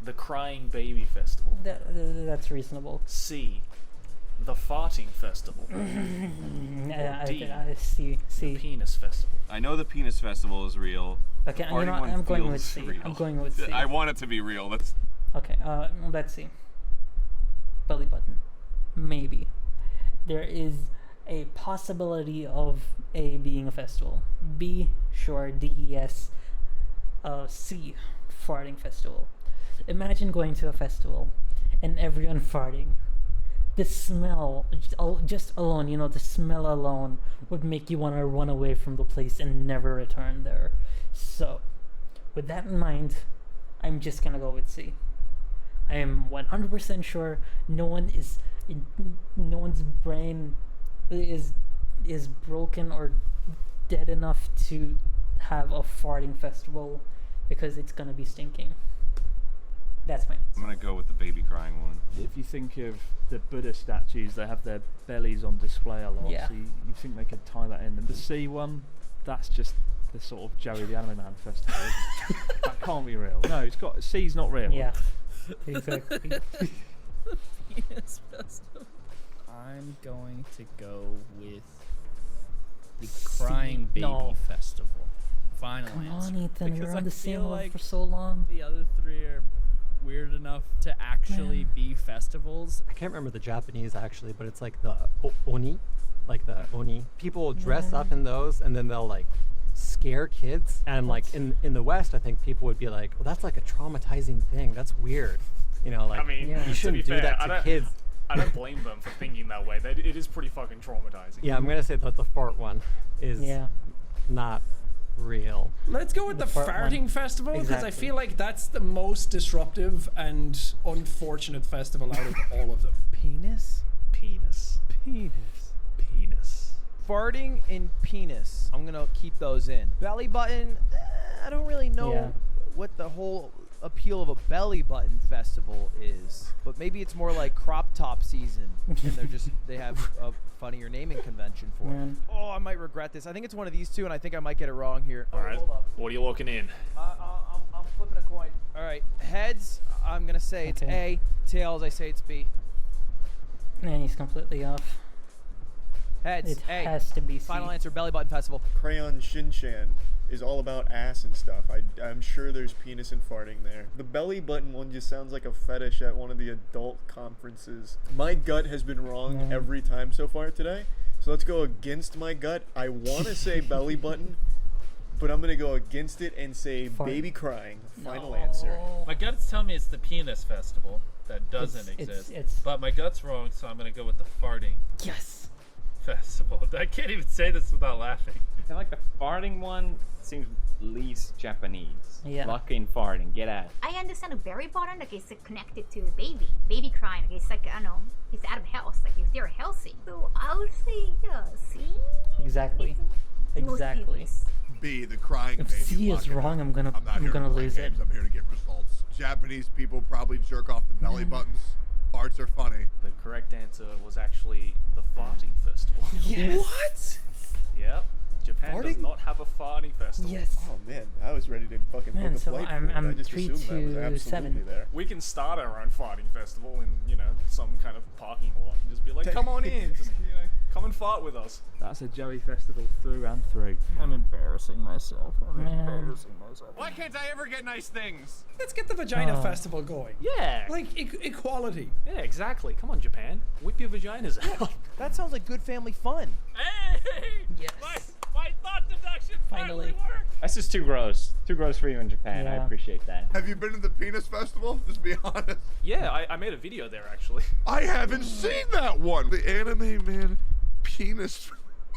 The Crying Baby Festival. That's reasonable. C. The Farting Festival. D. I see. The Penis Festival. I know the Penis Festival is real. Okay, The you know farting what, one I'm going with feels C. real. I'm going with C. I want it to be real. That's Okay, let's see. Belly button. Maybe. There is a possibility of A being a festival. B, sure. D, yes. C, farting festival. Imagine going to a festival and everyone farting. The smell, just alone, you know, the smell alone would make you want to run away from the place and never return there. So, with that in mind, I'm just gonna go with C. I am 100% sure no one's brain is broken or dead enough to have a farting festival because it's gonna be stinking. That's my I'm answer. gonna go with the baby crying one. If you think of the Buddha statues, they have their bellies on display a lot. Yeah. So you think they could tie that in. And the C one, that's just the sort of Joey the Anime Man festival. Isn't it? That can't be real. No, C's not real. Yeah, exactly. Yes, festival. I'm going to go with the Crying Baby No. Festival. Final Come answer. on, Ethan. Because We're I on the same feel level like for so long. the other three are weird enough to actually Yeah. be festivals. I can't remember the Japanese actually, but it's like the oni, like the oni. People will dress up in those, and then they'll like scare kids. And like in the West, I think people would be like, well, that's like a traumatizing thing. That's weird. You know, like I mean, you to shouldn't be do fair, that to kids. I don't blame them for thinking that way. It is pretty fucking traumatizing. Yeah, I'm gonna say that the fart one is not real. Let's go with the fart farting one. festival because I Exactly. feel like that's the most disruptive and unfortunate festival out of all of them. Penis? Penis. Penis. Penis. Farting and penis. I'm gonna keep those in. Belly button. I don't really know what the whole appeal of a belly button festival is, but maybe it's more like crop top season, and they have a funnier naming convention for it. Oh, I might regret this. I think it's one of these two, and I think I might get it wrong here. All right. Hold up. What are you looking in? I'm flipping a coin. All right, heads. I'm gonna say it's A. Tails. I say it's B. And he's completely off. Heads. It A. has to be C. Final answer. Belly button festival. Crayon Shinchan is all about ass and stuff. I'm sure there's penis and farting there. The belly button one just sounds like a fetish at one of the adult conferences. My gut has been wrong every time so far today, so let's go against my gut. I want to say belly button, but I'm gonna go against it and say baby crying. Final answer. My gut's telling me it's the penis festival that doesn't It's- exist, but my gut's wrong, so I'm gonna go with the farting festival. I can't even say this without laughing. I feel like the farting one seems least Japanese. Yeah. Fucking farting, get out. I understand a berry button, like it's connected to baby crying. Like it's like, I don't know, it's out of health. Like if they're healthy. So I would say, see? Exactly. Exactly. B, the crying If baby. C Lock is it wrong, in. I'm gonna not here to gonna play lose it. games, I'm here to get results. Japanese people probably jerk off the belly buttons. Farts are funny. The correct answer was actually the farting festival. Yes. What? Yep. Japan does Farting? not have a farting festival. Yes. Oh man, I was ready to fucking Man, book a so flight I'm- for it. I'm I just 3 assumed that was to absolutely 7. there. We can start our own farting festival in, some kind of parking lot and just be like, come on in, just, come and fart with us. That's a Joey festival through and through. I'm embarrassing myself. I'm embarrassing myself. Why can't I ever get nice things? Let's get the vagina festival going. Yeah. Like equality. Yeah, exactly. Come on, Japan. Whip your vaginas out. That sounds like good family fun. Hey! Yes. My thought deduction finally worked! That's just too gross. Too gross for you in Japan. I Yeah. appreciate that. Have you been to the penis festival? Just be honest. Yeah, I made a video there, actually. I haven't seen that one. The anime man penis.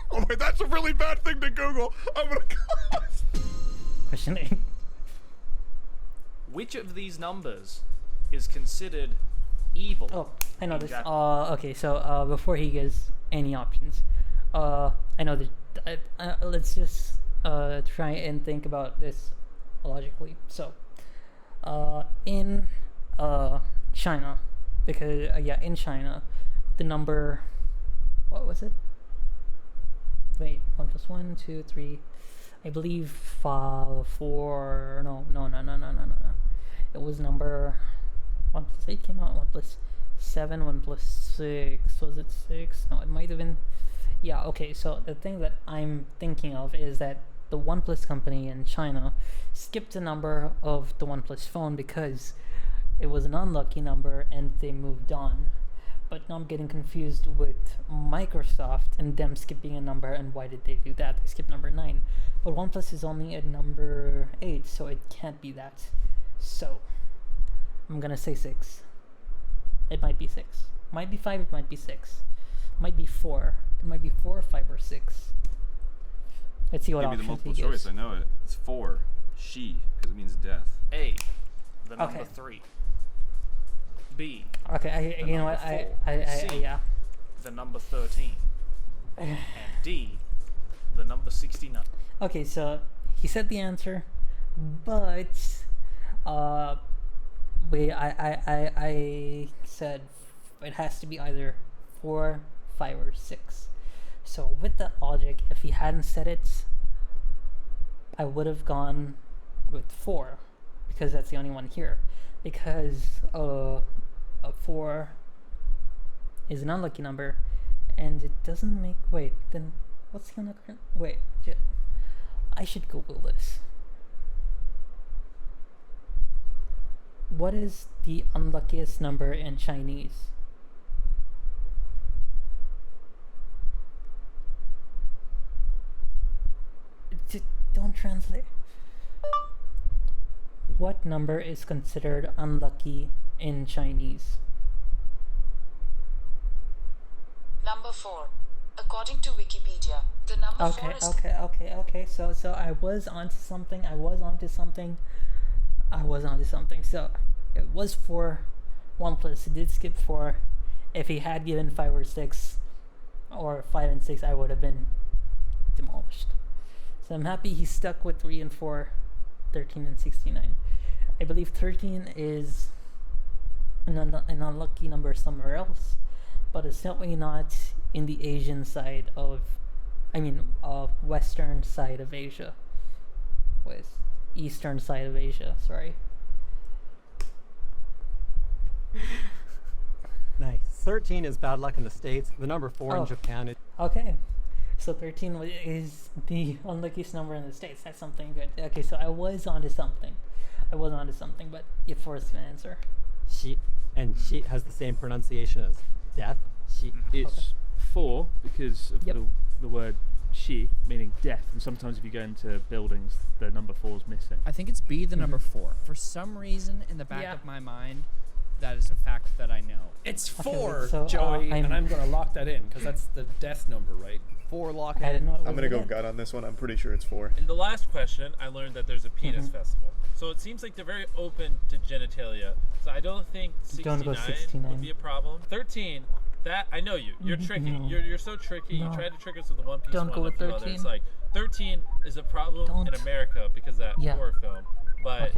Oh my, that's a really bad thing to Google. I'm gonna. Question 8. Which of these numbers is considered evil? Oh, I know in this. Japan? Okay, so before he gives any options, I know that. Let's just try and think about this logically. So, in China, because in China, the number, what was it? Wait, 1 + 1, 2, 3. I believe 4. No. It was number 1 + 8 came out. 1 + 7. 1 + 6. Was it 6? No, it might have been. Yeah. Okay. So the thing that I'm thinking of is that the OnePlus company in China skipped the number of the OnePlus phone because it was an unlucky number and they moved on. But now I'm getting confused with Microsoft and them skipping a number, and why did they do that? They skipped number 9. But OnePlus is only at number 8, so it can't be that. So, I'm gonna say 6. It might be 6. Might be 5, it might be 6. Might be 4. It might be 4, 5, or 6. Let's see what Give me the options multiple he choice. gives. I know it. It's 4. She, because it means death. A, the number Okay. 3. B, Okay, the you know number what? 4. C, Yeah. the number 13. And D, the number 69. Okay, so he said the answer, but I said it has to be either 4, 5, or 6. So with that logic, if he hadn't said it, I would have gone with 4 because that's the only one here. Because 4 is an unlucky number, and it doesn't make. Wait, then what's the unlucky? Wait, I should Google this. What is the unluckiest number in Chinese? don't translate. What number is considered unlucky in Chinese? Number 4. According to Wikipedia, the number 4 is... Okay. So I was onto something. So it was 4. 1 plus. He did skip 4. If he had given 5 or 6, or 5 and 6, I would have been demolished. So I'm happy he stuck with 3 and 4, 13 and 69. I believe 13 is an unlucky number somewhere else, but it's certainly not in the Asian side of, western side of Asia. Eastern side of Asia, sorry. Nice. 13 is bad luck in the States. The number 4 in Japan. Okay. So 13 is the unluckiest number in the States. That's something good. Okay, so I was onto something, but you forced an answer. Shi. And shi has the same pronunciation as death. Shi. It's 4 because of the word shi, meaning death. And sometimes if you go into buildings, the number 4 is missing. I think it's B, the number 4. For some reason, in the back of my mind, that is a fact that I know. It's 4, Joey, and I'm going to lock that in, because that's the death number, right? 4, lock it in. I'm going to go gut on this one. I'm pretty sure it's 4. In the last question, I learned that there's a penis festival. So it seems like they're very open to genitalia. So I don't think 69 would be a problem. 13, that, I know you. You're tricky. No. You're so tricky. No. You tried to trick us with the One Piece Don't one. go with and a few 13. others. Like, 13 is a problem in America because of that horror film. But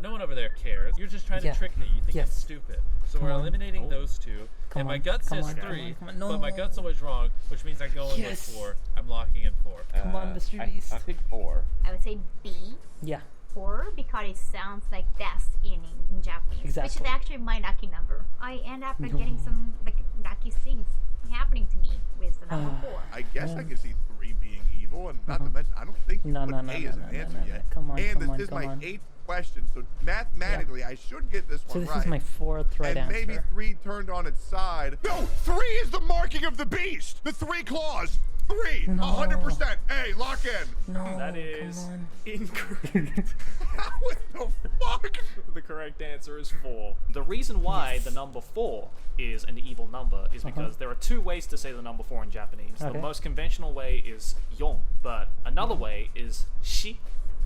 no one over there cares. You're just trying to trick me. You think I'm stupid. So we're eliminating those 2. And my gut says 3, but my gut's always wrong, which means I'm going with 4. I'm locking in 4. Come on, Mr. Beast. I think 4. I would say B. Yeah. 4 because it sounds like death in Japanese, which is actually my lucky number. I end up getting some lucky things happening to me with the number 4. I guess I can see 3 being evil, and not to mention, I don't think you put A as an answer yet. Come on, and come this is my on. 8th question, so mathematically, I should get this one So this right. is my 4th right and answer. maybe 3 turned on its side. No, 3 is the marking of the beast. The 3 claws. 3, 100%. Hey, lock in. No, That is come on. incorrect. What the fuck? The correct answer is 4. The reason why the number 4 is an evil number is because there are 2 ways to say the number 4 in Japanese. The most conventional way is yon, but another way is shi,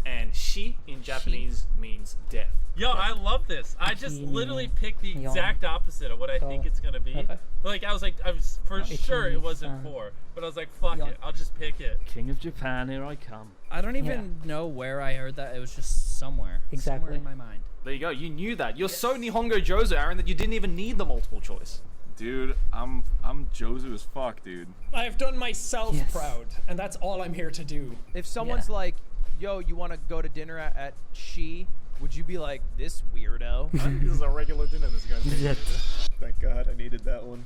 and shi in Japanese means death. Yo, I love this. I just literally picked the exact opposite of what I think it's gonna be. Like I was for sure it wasn't 4, but I was like, fuck it, I'll just pick it. King of Japan, here I come. I don't even know where I heard that. It was just somewhere. Somewhere in my mind. There you go. You knew that. You're so Nihongo Jozu, Aaron, that you didn't even need the multiple choice. Dude, I'm Jozu as fuck, dude. I've done myself proud, and that's all I'm here to do. If someone's like, yo, you want to go to dinner at She, would you be like, this weirdo? This is a regular dinner this guy's making. Thank God, I needed that one.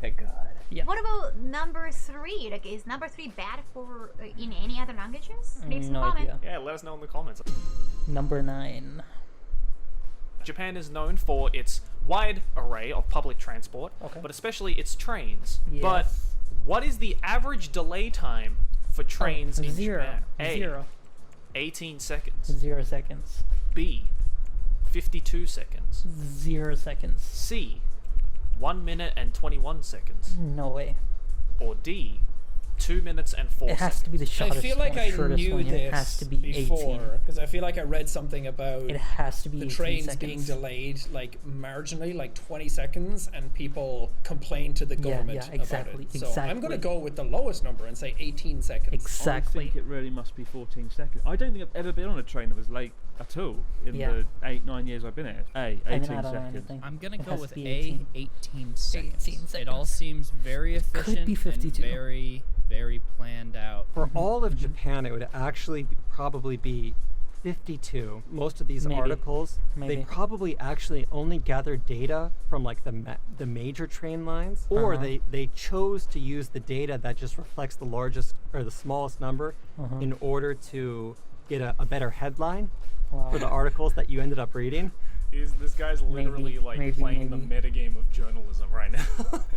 Thank God. Yeah. What about number 3? Like, is number 3 bad for in any other languages? Leave some No comment. idea. Yeah, let us know in the comments. Number 9. Japan is known for its wide array of public transport, but especially its trains. Yes. But what is the average delay time for trains in 0. Japan? A, 0. 18 seconds. 0 seconds. B, 52 seconds. 0 seconds. C, 1 minute and 21 seconds. No way. Or D, 2 minutes and 4 It seconds. has to be the I shortest feel like one, I shortest knew one. this It has to be 18. before, because I feel like I read something about It has to be the 18 trains seconds. being delayed like marginally, like 20 seconds, and people complain to the government exactly, about it. So I'm exactly. going to go with the lowest number and say 18 seconds. I think it really must be 14 seconds. I don't think I've ever been on a train that was late at all in the 8-9 years I've been here. A, 18 seconds. I'm gonna It go has with to be A, 18 seconds. 18 It all seems very efficient be 52. and very, very planned out. For all of Japan, it would actually probably be 52. Most of these Maybe. articles, Maybe. they probably actually only gather data from like the major train lines, or they chose to use the data that just reflects the largest or the smallest number in order to get a better headline for the articles that you ended up reading. This guy's literally playing the metagame of journalism right now.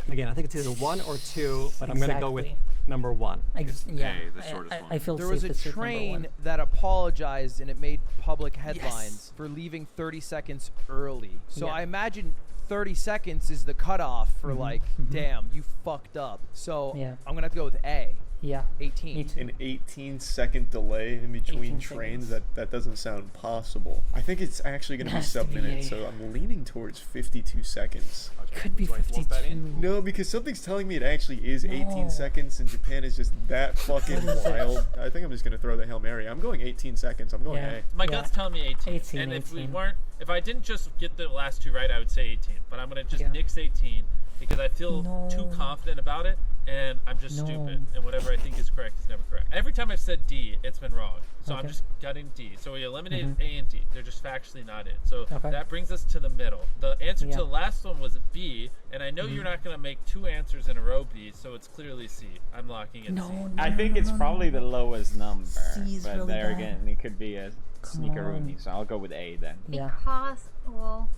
Again, I think it's either 1 or 2, but I'm going to go with number one. Yeah, A, the shortest one. I feel There safe was a to say number train one. that apologized and it made public headlines for leaving 30 seconds early. So Yeah. I imagine 30 seconds is the cutoff for like, damn, you fucked up. So Yeah. I'm gonna have to go with A. Yeah. 18. Me too. An 18-second delay in between 18 trains, seconds. that doesn't sound possible. I think it's actually going to be Has to be sub-minute, A. so I'm leaning towards 52 seconds. Okay, Could be would you like to lock that in? 52. No, because something's telling me it actually is 18 No. seconds, and Japan is just that fucking What is it? wild. I think I'm just going to throw the Hail Mary. I'm going 18 seconds. I'm going Yeah. A. My Yeah. gut's telling me 18. 18, And if we 18. weren't, if I didn't just get the last two right, I would say 18. But I'm gonna just Yeah. nix 18 because I feel too No. confident about it, and I'm just No. stupid. And whatever I think is correct is never correct. Every time I've said D, it's been wrong. So I'm Okay. just gutting D. So we eliminated A and D. They're just factually not it. So Okay. that brings us to the middle. The answer Yeah. to the last one was B, and I know you're not gonna make two answers in a row B, so it's clearly C. I'm locking in C. I think it's probably the lowest number, C's but really there bad. again, it could be a Come sneakeroonie, on. so I'll go with A then. Yeah. Because, well,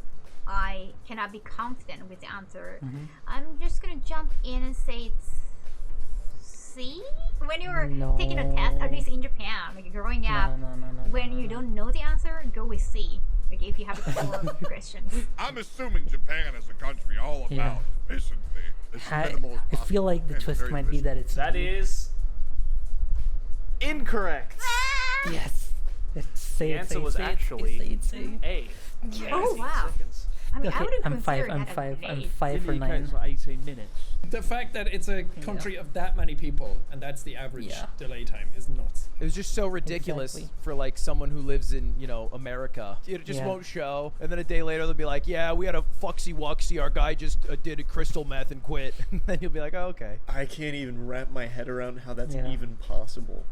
I cannot be confident with the answer. Mm-hmm. I'm just gonna jump in and say it's C. When you were taking a test, at least in Japan, like growing up, No. when you don't know the answer, go with C. Like if you have a couple of questions. I'm assuming Japan is a country all about Yeah. efficiency. It's I minimal as feel like the possible and twist very might be that it's That D. is incorrect. Yes. Let's say The it, answer say it, was say it, actually say it, say it. A. Oh, 18 wow. seconds. I mean, I Okay, would have I'm five. considered I'm that as five. an I'm eight. 5 for Didn't you 9. for 18 minutes? The fact that it's a country of that many people and that's the average Yeah. delay time is nuts. It was just so ridiculous Exactly. for like someone who lives in, you know, America. It just Yeah. won't show. And then a day later they'll be like, yeah, we had a fucksy wucksy. Our guy just did a crystal meth and quit. And then you'll be like, oh, okay. I can't even wrap my head around how that's Yeah. even possible.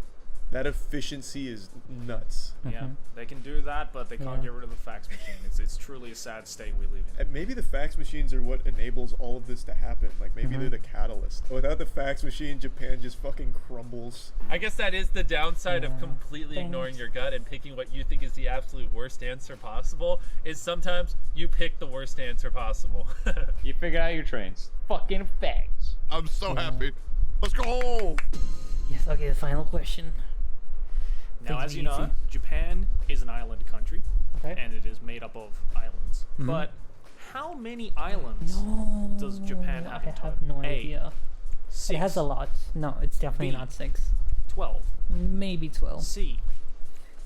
That efficiency is nuts. Yeah, they can do that, but they can't Yeah. get rid of the fax machine. It's truly a sad state we live in. And maybe the fax machines are what enables all of this to happen. Like maybe they're the catalyst. Without the fax machine, Japan just fucking crumbles. I guess that is the downside Yeah. of completely Thanks. ignoring your gut and picking what you think is the absolute worst answer possible, is sometimes you pick the worst answer possible. You figured out your trains. Fucking facts. I'm so happy. Let's go home. Yes. Okay. The final question. Now, Things as are you know, easy. Japan is an island country, Okay. and it is made up of islands. Mhm. But how many islands No. does Japan have I in total? have no A, idea. 6, It has a lot. No, it's definitely B. not 6. 12, Maybe 12. C,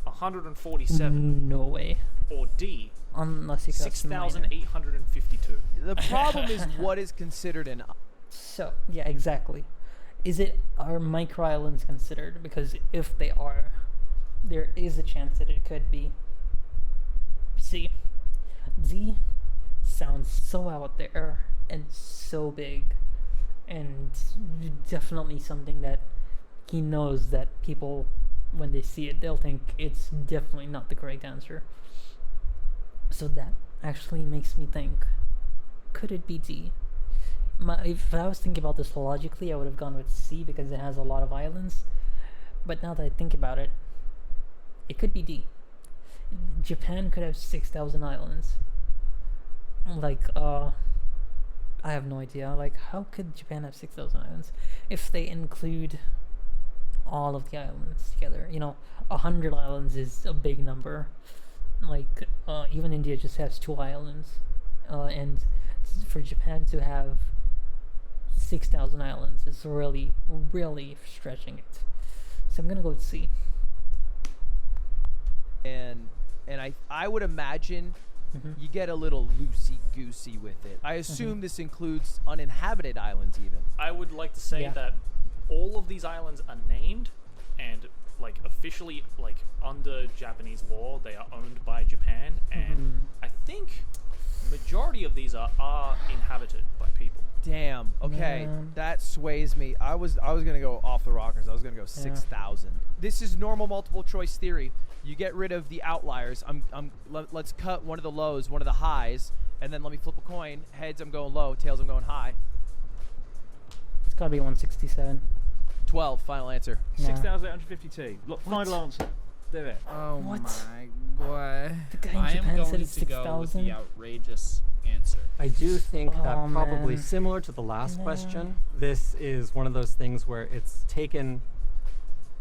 147, No way. or D, Unless you could have some minor. 6,852. The problem is what is considered an So yeah, exactly. Are micro islands considered? Because if they are, there is a chance that it could be C. D sounds so out there and so big, and definitely something that he knows that people, when they see it, they'll think it's definitely not the correct answer. So that actually makes me think, could it be D? If I was thinking about this logically, I would have gone with C because it has a lot of islands. But now that I think about it, it could be D. Japan could have 6,000 islands. Like, I have no idea. Like, how could Japan have 6,000 islands if they include all of the islands together? 100 islands is a big number. Like, even India just has 2 islands. And for Japan to have 6,000 islands is really, really stretching it. So I'm gonna go with C. and I would imagine you get a little loosey-goosey with it. I assume this includes uninhabited islands even. I would like to say Yeah. that all of these islands are named, and like officially, like under Japanese law, they are owned by Japan, and I think majority of these are inhabited by people. Damn. Okay, Man. that sways me. I was gonna go off the rockers. I was gonna go 6,000. This is normal multiple choice theory. You get rid of the outliers. Let's cut one of the lows, one of the highs, and then let me flip a coin. Heads, I'm going low. Tails, I'm going high. It's gotta be 167. 12. Final answer. Nah. 6,852. Look, final answer. Do it. Oh What? my god. The guy in I am Japan going said it's to go with 6,000. the outrageous answer. I do think that Oh, probably man. similar to the last question, this is one of those things where it's taken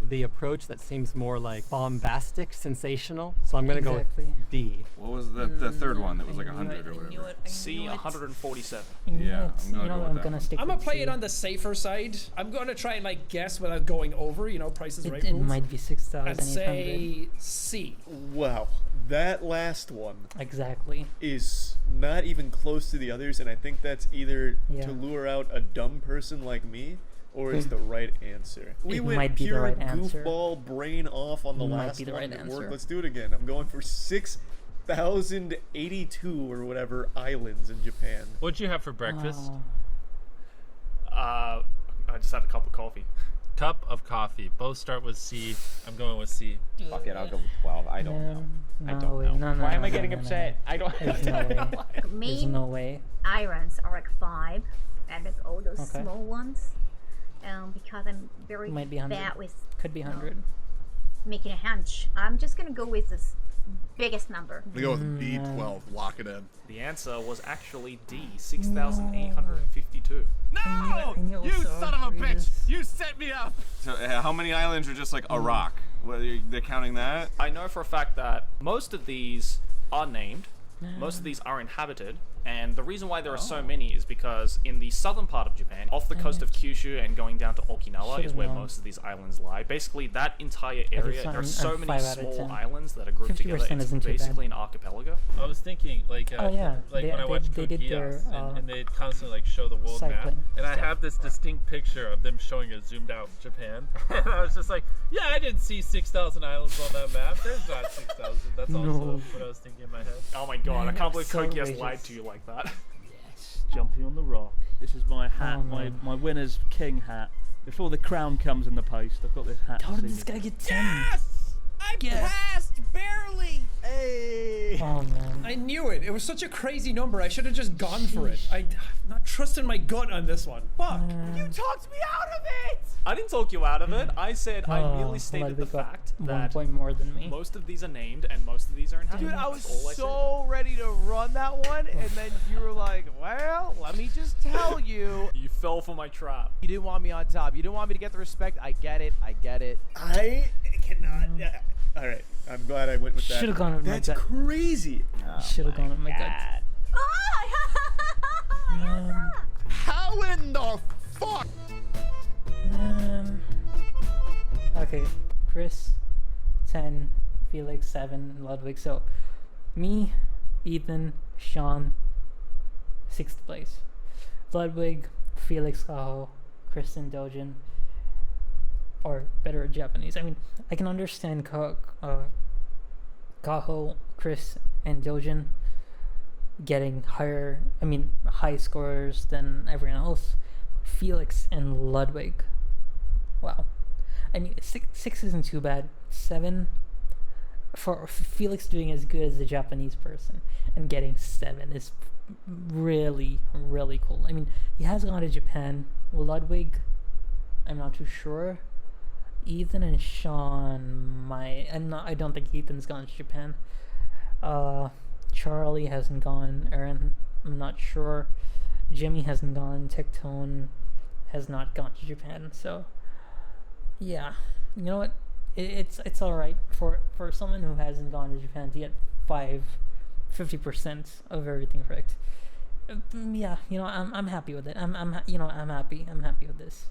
the approach that seems more like bombastic, sensational. So I'm gonna go with D. What was the third one that was like 100 or whatever? C 147. Yeah, I'm gonna go with that one. stick I'm gonna with play C. it on the safer side. I'm gonna try and like guess without going over, you know, Price is Right It rules. might be 6,800. I'd say C. Wow, that last one Exactly. is not even close to the others, and I think that's either Yeah. to lure out a dumb person like me, or it's the right answer. We It went might be the pure right answer. goofball brain off on the It might last be the one. right It answer. worked. Let's do it again. I'm going for 6,082 or whatever islands in Japan. What'd you have for breakfast? I just had a cup of coffee. Cup of coffee. Both start with C. I'm going with C. Fuck it, I'll go with 12. I don't know. I No don't way. know. No, Why am I no, getting no, no. upset? I don't. There's no way. There's Main no way. islands are like 5, and like all those Okay. small ones. Because I'm very Might be 100. bad with Could be 100. making a hunch, I'm just gonna go with this biggest number. I'm gonna go with B12. Lock it in. The answer was actually D, 6,852. No! You son of a bitch! You set me up! So how many islands are just like a rock? Well, they're counting that? I know for a fact that most of these are named, most of these are inhabited, and the reason why there are so many is because in the southern part of Japan, off the coast of Kyushu and going down to Okinawa is Should've where known. most of these islands lie. Basically, that entire area, there are so I'm many 5 out of small 10. islands that are grouped 50% together. It's isn't too bad. basically an archipelago. I was thinking like Oh, yeah. like They- when I they- watched they Code did their, Geass, and they'd constantly like show the world map, cycling and I stuff. have this distinct picture of them showing a zoomed out Japan, and I was just like, yeah, I didn't see 6,000 islands on that map. There's not 6,000. That's also No. what I was thinking in my head. Oh my god, I can't believe so Kokias outrageous. lied to you like that. Yes, jumping on the rock. This is my hat, Oh, my man. my winner's king hat. Before the crown comes in the post, I've got this hat. How to did see this me. guy get 10? I passed barely. Hey. Oh, man. I knew it. It was such a crazy number. I should have just gone for it. I'm not trusting my gut on this one. Fuck. You talked me out of it. I didn't talk you out of it. I said I merely stated the Ludwig got fact 1 that point more than me. most of these are named and most of these are inhabited. Dude, I was That's all I said. so ready to run that one, and then you were like, well, let me just tell you. You fell for my trap. You didn't want me on top. You didn't want me to get the respect. I get it. I get it. I cannot. All right, I'm glad I went with that. Should've gone with my That's gut. crazy. Should have gone with my gut. How in the fuck? Okay, Chris, 10, Felix, 7, Ludwig. So, me, Ethan, Sean, 6th place. Ludwig, Felix, Kaho, Kristen, Dojin, or better Japanese. I mean, I can understand Kaho, Chris, and Dojin getting high scores than everyone else. Felix and Ludwig, wow. I mean, 6 isn't too bad. 7, for Felix doing as good as the Japanese person and getting 7 is really, really cool. I mean, he has gone to Japan. Ludwig, I'm not too sure. Ethan and Sean I don't think Ethan's gone to Japan. Charlie hasn't gone. Aaron, I'm not sure. Jimmy hasn't gone. Tectone has not gone to Japan. So, yeah, you know what? It's all right for someone who hasn't gone to Japan to get 50% of everything correct. Yeah, you know, I'm happy with it. I'm happy. I'm happy with this.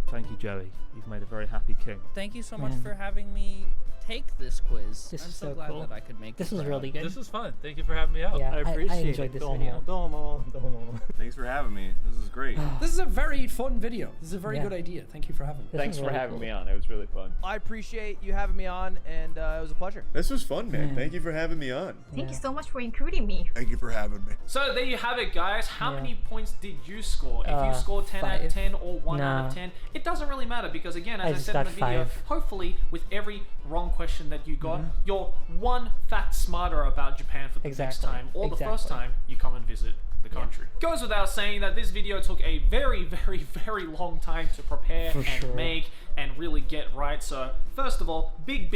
Thank you, Joey. You've made a very happy king. Thank you so much Man. for having me take this quiz. This I'm is so so glad cool. that I could make This you was proud. really good. This was fun. Thank you for having me out. Yeah, I appreciate enjoyed it. this video. Domo. Thanks for having me. This is great. This is a very fun video. This is a very Yeah. good idea. Thank you for having me. This Thanks is for really having cool. me on. It was really fun. I appreciate you having me on, and it was a pleasure. This was fun, man. Yeah. Thank you for having me on. Thank Yeah. you so much for including me. Thank you for having me. So there you have it, guys. How Yeah. many points did you score? If you scored 10 out of 5. 10 or 1 out Nah. of 10, it doesn't really matter because, again, I as I just said in the got video, 5. hopefully with every wrong question that you got, Mm-hmm. you're one fact smarter about Japan for the next Exactly. time or the first Exactly. time you come and visit the country. Goes without saying that this video took a very, very, very long time to prepare For and sure. make and really get right. So first of all, big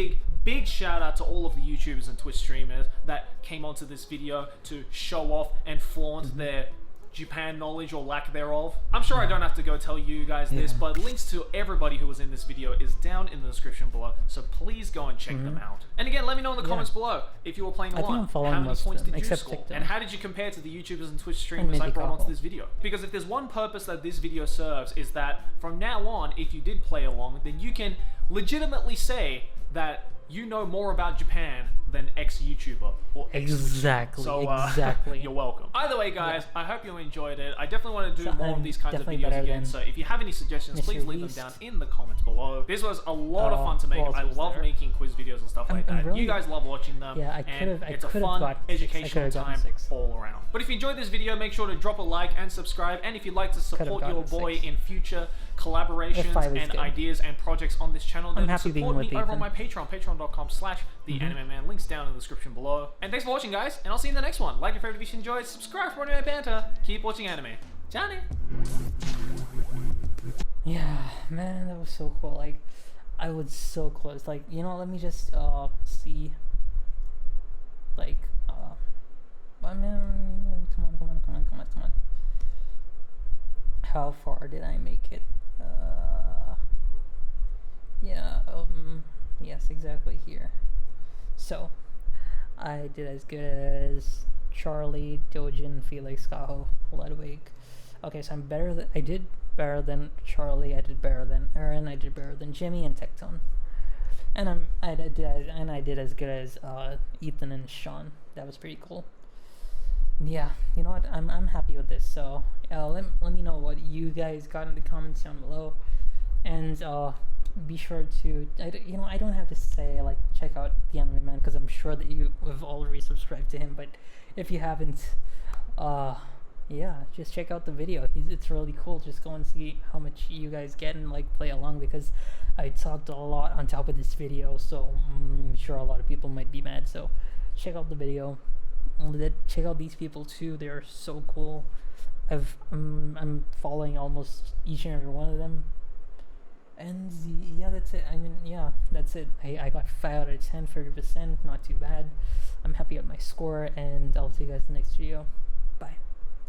big shout out to all of the YouTubers and Twitch streamers that came onto this video to show off and flaunt their Japan knowledge or lack thereof. I'm sure I don't have to go tell you guys this, but links to everybody who was in this video is down in the description below, so please go and check them out. And again, let me know in the comments below if you were playing along. How many points did you score? And how did you compare to the YouTubers and Twitch streamers I brought onto this video? Because if there's one purpose that this video serves, is that from now on, if you did play along, then you can legitimately say that you know more about Japan than ex-YouTuber or exactly. So, exactly. You're welcome. Either way, guys, I hope you enjoyed it. I definitely want to do more of these kinds of videos again. So if you have any suggestions, please leave them down in the comments below. This was a lot of fun to make. I love making quiz videos and stuff like that. Really, you guys love watching them. Yeah, it's a fun, educational time all around. But if you enjoyed this video, make sure to drop a like and subscribe. And if you'd like to support your boy in future collaborations and ideas and projects on this channel, then support me over on my Patreon, patreon.com/theanimeman. Links down in the description below. And thanks for watching, guys, and I'll see you in the next one. Like your favorite if you enjoyed, subscribe for more anime banter, keep watching anime. Johnny! Yeah, man, that was so cool. Like, I was so close. Like, you know, let me just see. Like, come on. How far did I make it? Yes, exactly here. So, I did as good as Charlie, Dojin, Felix, Kaho, Ludwig. Okay, so I did better than Charlie, I did better than Aaron, I did better than Jimmy and Tectone. And I did as good as Ethan and Sean. That was pretty cool. Yeah, you know what? I'm happy with this. So let me know what you guys got in the comments down below, and be sure to I don't have to say like check out the Anime Man because I'm sure that you have already subscribed to him. But if you haven't, yeah, just check out the video. It's really cool. Just go and see how much you guys get and like play along because I talked a lot on top of this video. So I'm sure a lot of people might be mad. So check out the video. Check out these people too. They're so cool. I'm following almost each and every one of them. And yeah, that's it. I mean, yeah, that's it. I got 5 out of 10, 30%. Not too bad. I'm happy with my score, and I'll see you guys in the next video.